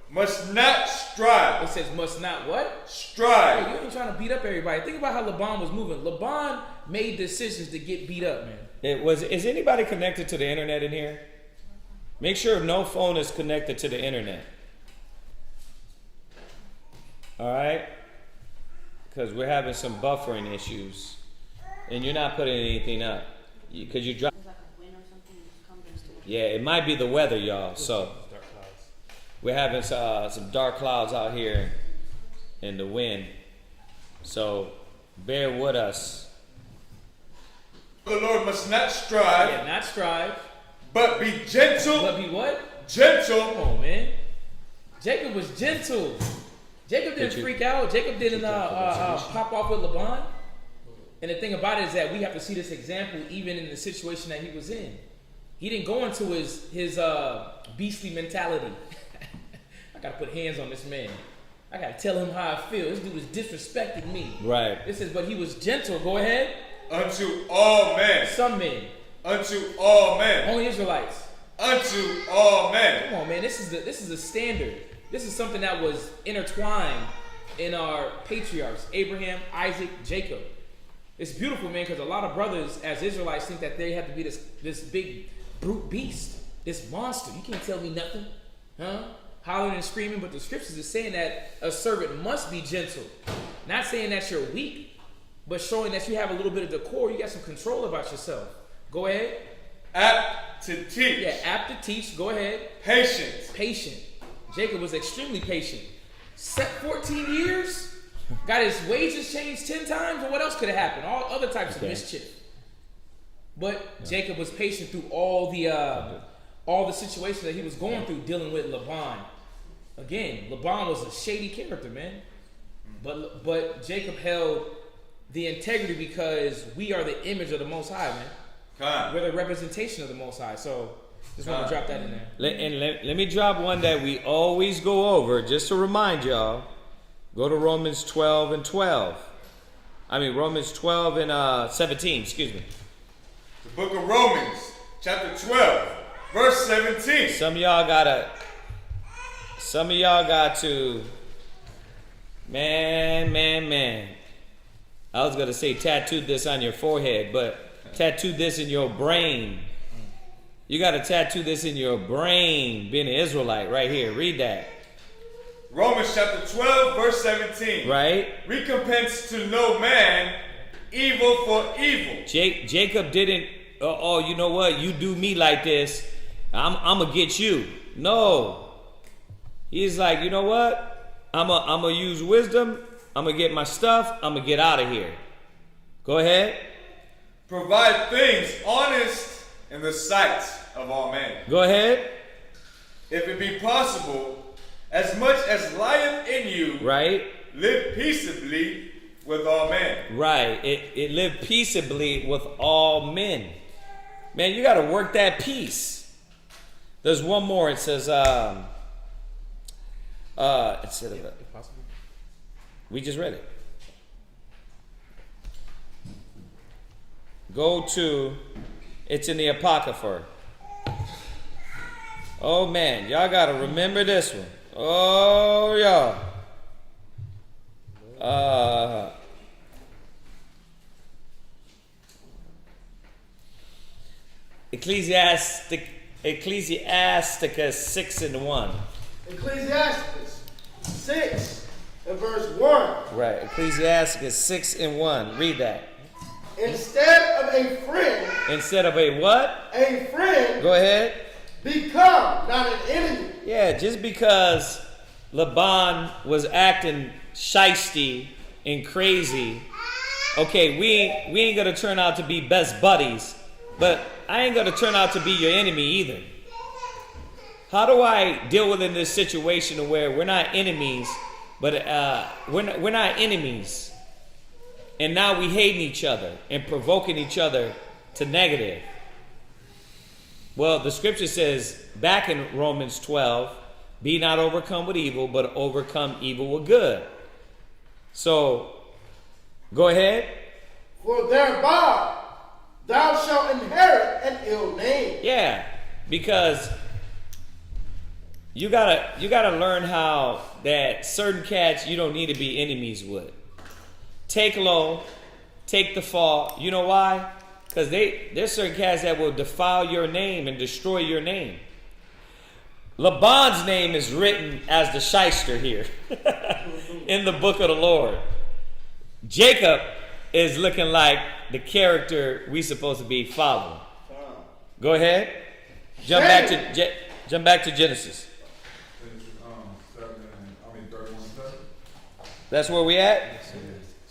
must not strive. It says must not what? Strive. Hey, you ain't trying to beat up everybody. Think about how Laban was moving. Laban made decisions to get beat up, man. Is anybody connected to the internet in here? Make sure no phone is connected to the internet. All right? Because we're having some buffering issues. And you're not putting anything up. Because you drop. Yeah, it might be the weather, y'all. So we're having some dark clouds out here in the wind. So bear with us. The Lord must not strive. Yeah, not strive. But be gentle. But be what? Gentle. Come on, man. Jacob was gentle. Jacob didn't freak out. Jacob didn't pop off with Laban. And the thing about it is that we have to see this example even in the situation that he was in. He didn't go into his beastly mentality. I gotta put hands on this man. I gotta tell him how I feel. This dude is disrespecting me. Right. This is, but he was gentle. Go ahead. Unto all men. Some men. Unto all men. Only Israelites. Unto all men. Come on, man. This is a standard. This is something that was intertwined in our patriarchs, Abraham, Isaac, Jacob. It's beautiful, man, because a lot of brothers, as Israelites, think that they have to be this big brute beast, this monster. You can't tell me nothing. Hollering and screaming, but the scriptures is saying that a servant must be gentle. Not saying that you're weak, but showing that you have a little bit of decor. You got some control about yourself. Go ahead. Apt to teach. Yeah, apt to teach. Go ahead. Patient. Patient. Jacob was extremely patient. Set 14 years. Got his wages changed 10 times. Or what else could have happened? All other types of mischief. But Jacob was patient through all the situations that he was going through dealing with Laban. Again, Laban was a shady character, man. But Jacob held the integrity because we are the image of the Most High, man. We're the representation of the Most High. So just want to drop that in there. Let me drop one that we always go over, just to remind y'all. Go to Romans 12 and 12. Romans 12 and 17, excuse me. The book of Romans, chapter 12, verse 17. Some of y'all got to, man. I was going to say tattoo this on your forehead, but tattoo this in your brain. You got to tattoo this in your brain, being an Israelite right here. Read that. Romans chapter 12, verse 17. Right. Recompense to no man evil for evil. Jacob didn't, you know what? You do me like this, I'm going to get you. No. He's like, you know what? I'm going to use wisdom. I'm going to get my stuff. I'm going to get out of here. Go ahead. Provide things honest in the sight of all men. Go ahead. If it be possible, as much as lieth in you, right, live peaceably with all men. Right. It live peaceably with all men. Man, you got to work that peace. There's one more. It says, instead of it. We just read it. Go to, it's in the Apocrypha. Oh man, y'all got to remember this one. Oh, y'all. Ecclesiasticus 6 and 1. Ecclesiasticus 6 and verse 1. Right, Ecclesiasticus 6 and 1. Read that. Instead of a friend. Instead of a what? A friend. Go ahead. Become not an enemy. Yeah, just because Laban was acting shisty and crazy, okay, we ain't gonna turn out to be best buddies, but I ain't gonna turn out to be your enemy either. How do I deal with in this situation where we're not enemies, but we're not enemies, and now we hating each other and provoking each other to negative? Well, the scripture says back in Romans 12, be not overcome with evil, but overcome evil with good. So, go ahead. For thereby thou shalt inherit an ill name. Yeah, because you gotta learn how that certain cats you don't need to be enemies with. Take low, take the fall. You know why? Because there's certain cats that will defile your name and destroy your name. Laban's name is written as the shyster here in the book of the Lord. Jacob is looking like the character we supposed to be following. Go ahead. Jump back to Genesis. 31:7. That's where we at?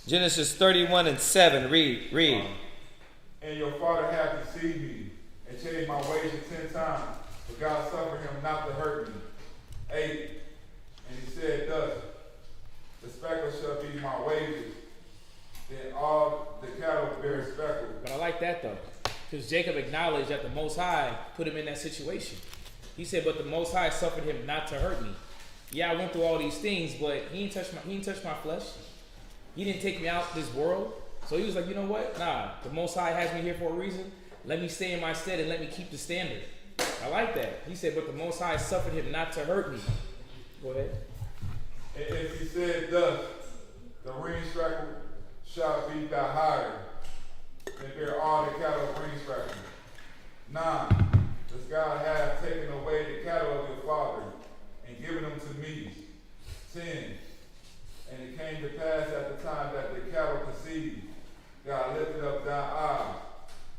Genesis 31 and 7. Read. And your father hath deceived me, and changed my wages 10 times, but God suffered him not to hurt me. 8. And he said thus, the speckle shall be my wages, then all the cattle bear speckle. But I like that though, because Jacob acknowledged that the Most High put him in that situation. He said, but the Most High suffered him not to hurt me. Yeah, I went through all these things, but he didn't touch my flesh. He didn't take me out this world. So he was like, you know what? Nah, the Most High has me here for a reason. Let me stay in my stead and let me keep the standard. I like that. He said, but the Most High suffered him not to hurt me. Go ahead. And he said thus, the ring speckle shall be thy hire, and bear all the cattle of ring speckle. 9. Does God have taken away the cattle of your father, 10. And it came to pass at the time that the cattle conceived, God lifted up thine eyes,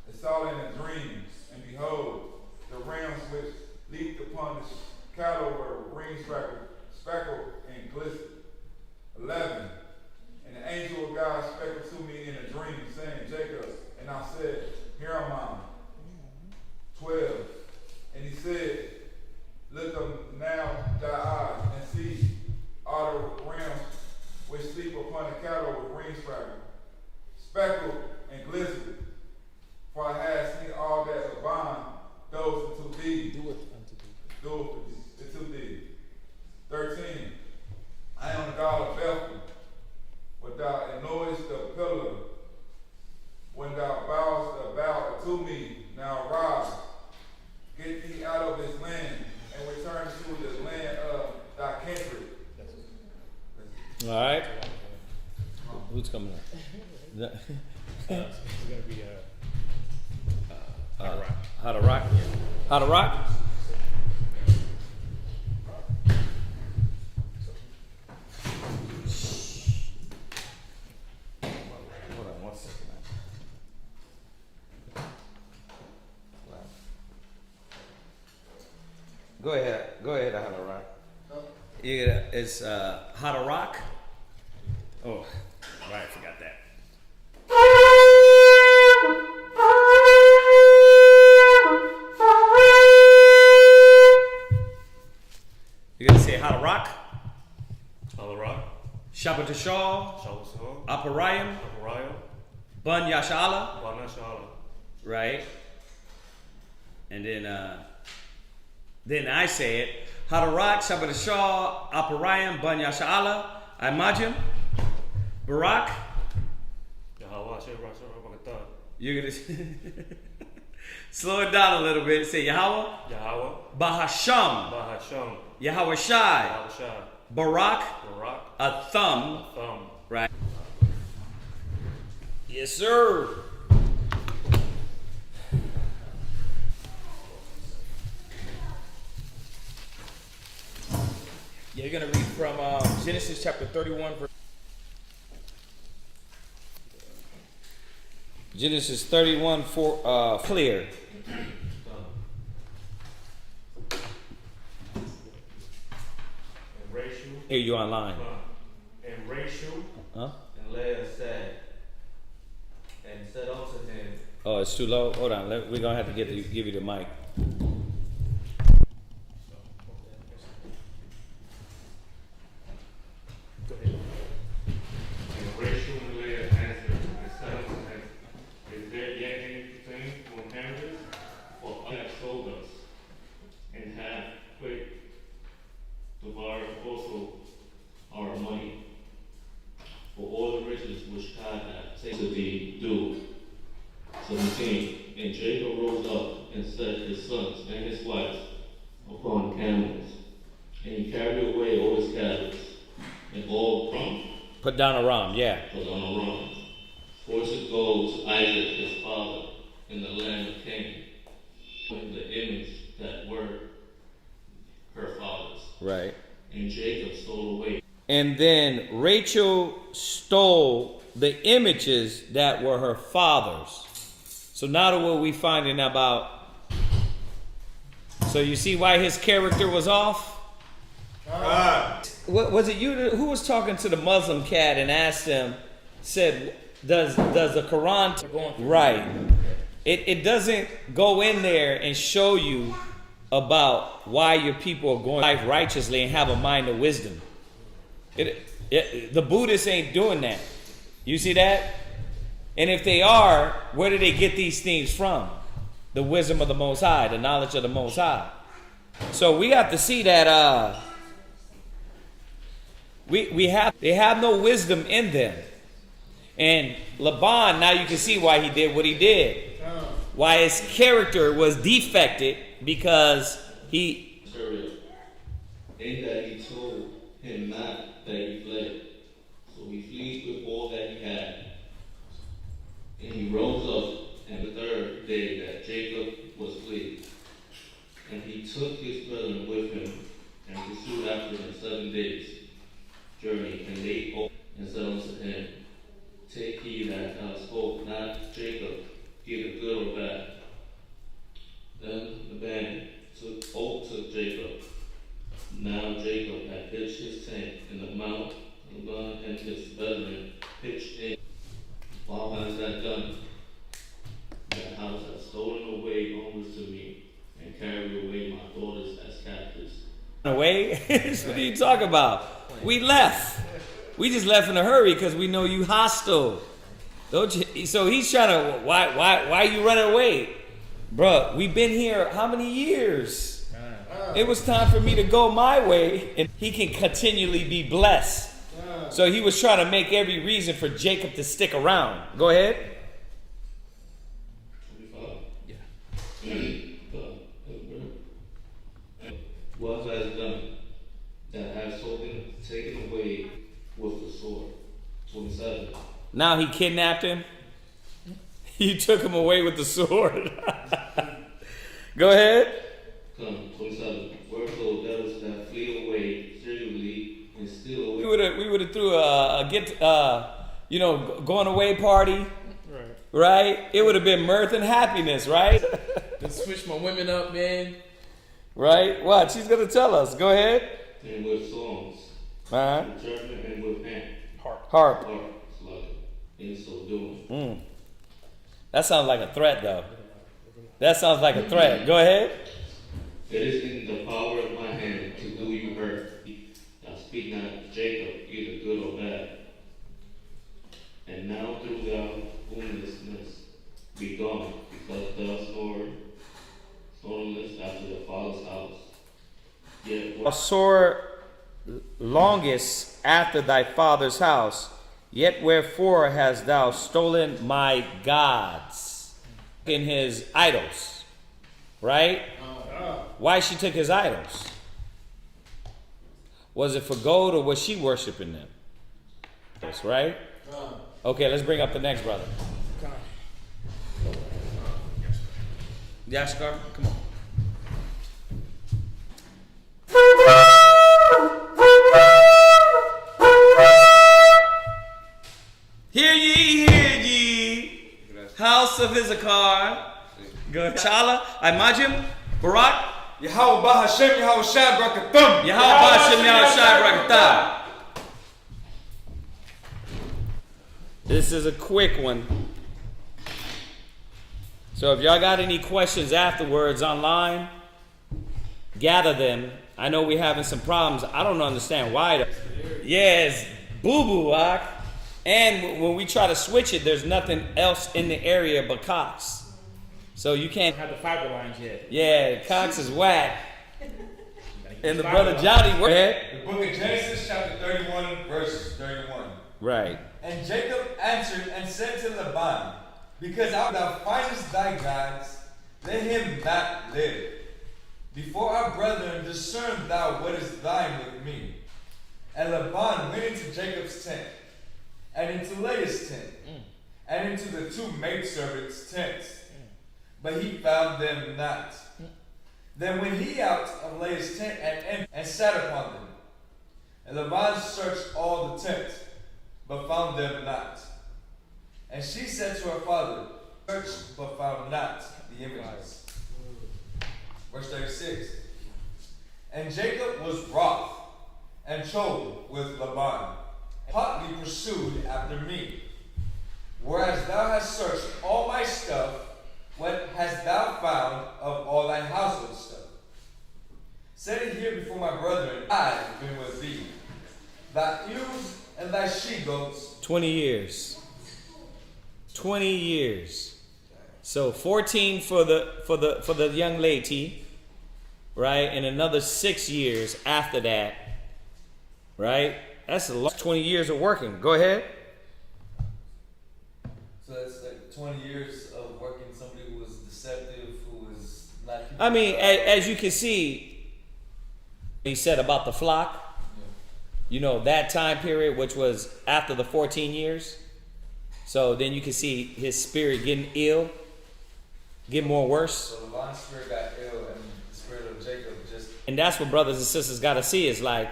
and saw in a dream, and behold, the rams which leaped upon the cattle were ring speckled and glistened. 11. And the angel of God spake to me in a dream, saying, Jacob. And I said, Here am I. 12. And he said, Lift up now thy eyes, and see all the rams which sleep upon the cattle with ring speckled and glistened. For I have seen all that abound those unto thee. Do it unto thee. 13. I am the God of Bethel. When thou knowest the pillar, when thou bowest about to me, now rise, get thee out of this land, and return to the land of thy kindred. All right. Who's coming up? It's gonna be How to rock? How to rock? Hold on 1 second. Go ahead, how to rock. It's how to rock. Oh, right, I forgot that. You're gonna say how to rock. How to rock. Shabbat Shah. Aparayim. Bun Yashala. Right. And then I say it. How to rock. Shabbat Shah. Aparayim. Bun Yashala. Imagine. Barak. You're gonna slow it down a little bit. Say Yahweh. Bahasham. Yahweh Shai. Barak. A thumb. Right. Yes, sir. Yeah, you're gonna read from Genesis chapter 31, verse. Genesis 31, clear. Here you online. And Rachel Huh? and Leah said unto him. Oh, it's too low. Hold on. We're gonna have to give you the mic. Go ahead. And Rachel and Leah answered and said unto him, Is there yet anything for inheritance? For I have sold us, and have quick devoured also our money. For all the riches which God hath taken to thee do. 17. And Jacob rose up and set his sons and his wives upon camels, and he carried away all his cattle, and all Put down a ram, yeah. put on a run, for to go to Isaac his father in the land of Canaan, in the image that were her father's. Right. And Jacob stole away. And then Rachel stole the images that were her father's. So now what we finding about. So you see why his character was off? What was it you who was talking to the Muslim cat and asked him, said, does the Quran right? It doesn't go in there and show you about why your people are going life righteously and have a mind of wisdom. The Buddhists ain't doing that. You see that? And if they are, where do they get these things from? The wisdom of the Most High, the knowledge of the Most High. So we have to see that they have no wisdom in them. And Laban, now you can see why he did what he did. Why his character was defected, because he In that he told him not that he fled. So he flees with all that he had. And he rose up, and the third day that Jacob was fleeing. And he took his brethren with him, and pursued after them 7 days. take heed that thou spoke not Jacob, either good or bad. Then Laban took Jacob. Now Jacob had pitched his tent in the mount, Laban and his brethren pitched in. Why has that done? That house has stolen away almost to me, and carried away my daughters as captives. Away? What are you talking about? We left. We just left in a hurry because we know you hostile. Don't you? So he's trying to, why you running away? Bruh, we've been here how many years? It was time for me to go my way, and he can continually be blessed. So he was trying to make every reason for Jacob to stick around. Go ahead. 25. What has done that has taken away with the sword? 27. Now he kidnapped him. He took him away with the sword. Go ahead. Come, 27. Wherefore devils that flee away secretly and steal away. We would have threw going away party. Right? It would have been mirth and happiness, right? Just switch my women up, man. Right? What? She's gonna tell us. Go ahead. And with songs. Uh-huh. With trumpet and with hand. Harp. In so doing. That sounds like a threat, though. That sounds like a threat. Go ahead. It is in the power of my hand to do you hurt. Now speak not Jacob, either good or bad. And now through thy woundedness be gone, because thou snorest after the father's house. Yet Sore longest after thy father's house, yet wherefore hast thou stolen my gods? In his idols, right? Why she took his idols? Was it for gold or was she worshiping them? That's right. Okay, let's bring up the next brother. Yashkar, come on. Hear ye, house of Issachar. Good. Shala, Imajim, Barak. Yahweh Ba Hashem, Yahweh Shai Brakathum. Yahweh Hashem, Yahweh Shai Barakatah. This is a quick one. So if y'all got any questions afterwards online, gather them. I know we're having some problems. I don't understand why. Yes, boo-boo, Ak. And when we try to switch it, there's nothing else in the area but Cox. So you can't Have the fiber lines yet. Yeah, Cox is whack. And the brother Johnny, go ahead. The book of Genesis, chapter 31, verse 31. Right. And Jacob answered and said to Laban, because thou findest thy gods, let him not live. Before our brethren, discern thou what is thine with me. And Laban went into Jacob's tent, and into Leah's tent, and into the two maidservants' tents. But he found them not. Then went he out of Leah's tent and sat upon them. And Laban searched all the tents, but found them not. And she said to her father, searched, but found not the images. Verse 36. And Jacob was wroth and troubled with Laban, hotly pursued after me. Whereas thou hast searched all my stuff, what hast thou found of all thy household stuff? Set it here before my brethren, I have been with thee. Thy ewes and thy she-goats. 20 years. 20 years. So 14 for the young lady, right? And another 6 years after that, right? That's a lot. 20 years of working. Go ahead. So that's like 20 years of working somebody who was deceptive, who was not. I mean, as you can see, he said about the flock. You know, that time period, which was after the 14 years. So then you can see his spirit getting ill, get more worse. So Laban's spirit got ill, and the spirit of Jacob just. And that's what brothers and sisters got to see is like,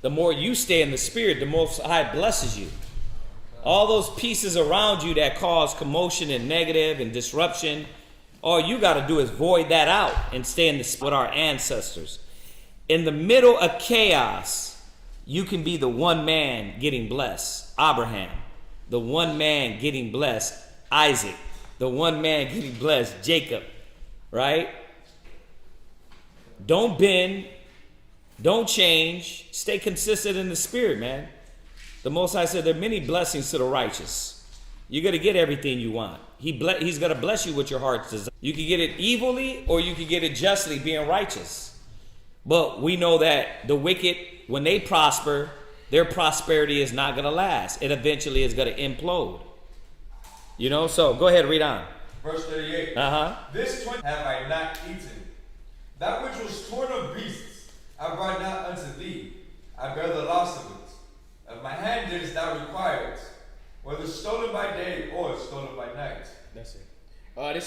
the more you stay in the spirit, the more High blesses you. All those pieces around you that cause commotion and negative and disruption, all you got to do is void that out and stay in the with our ancestors. In the middle of chaos, you can be the one man getting blessed. Abraham, the one man getting blessed. Isaac, the one man getting blessed. Jacob, right? Don't bend, don't change, stay consistent in the spirit, man. The Most High said there are many blessings to the righteous. You're going to get everything you want. He's going to bless you with your heart's desire. You can get it evilly or you can get it justly, being righteous. But we know that the wicked, when they prosper, their prosperity is not going to last. It eventually is going to implode. You know, so go ahead, read on. Verse 38. This 20 have I not eaten. That which was torn of beasts I brought not unto thee. I bear the loss of it. Of my hand didst thou require it, whether stolen by day or stolen by night. That's it. This is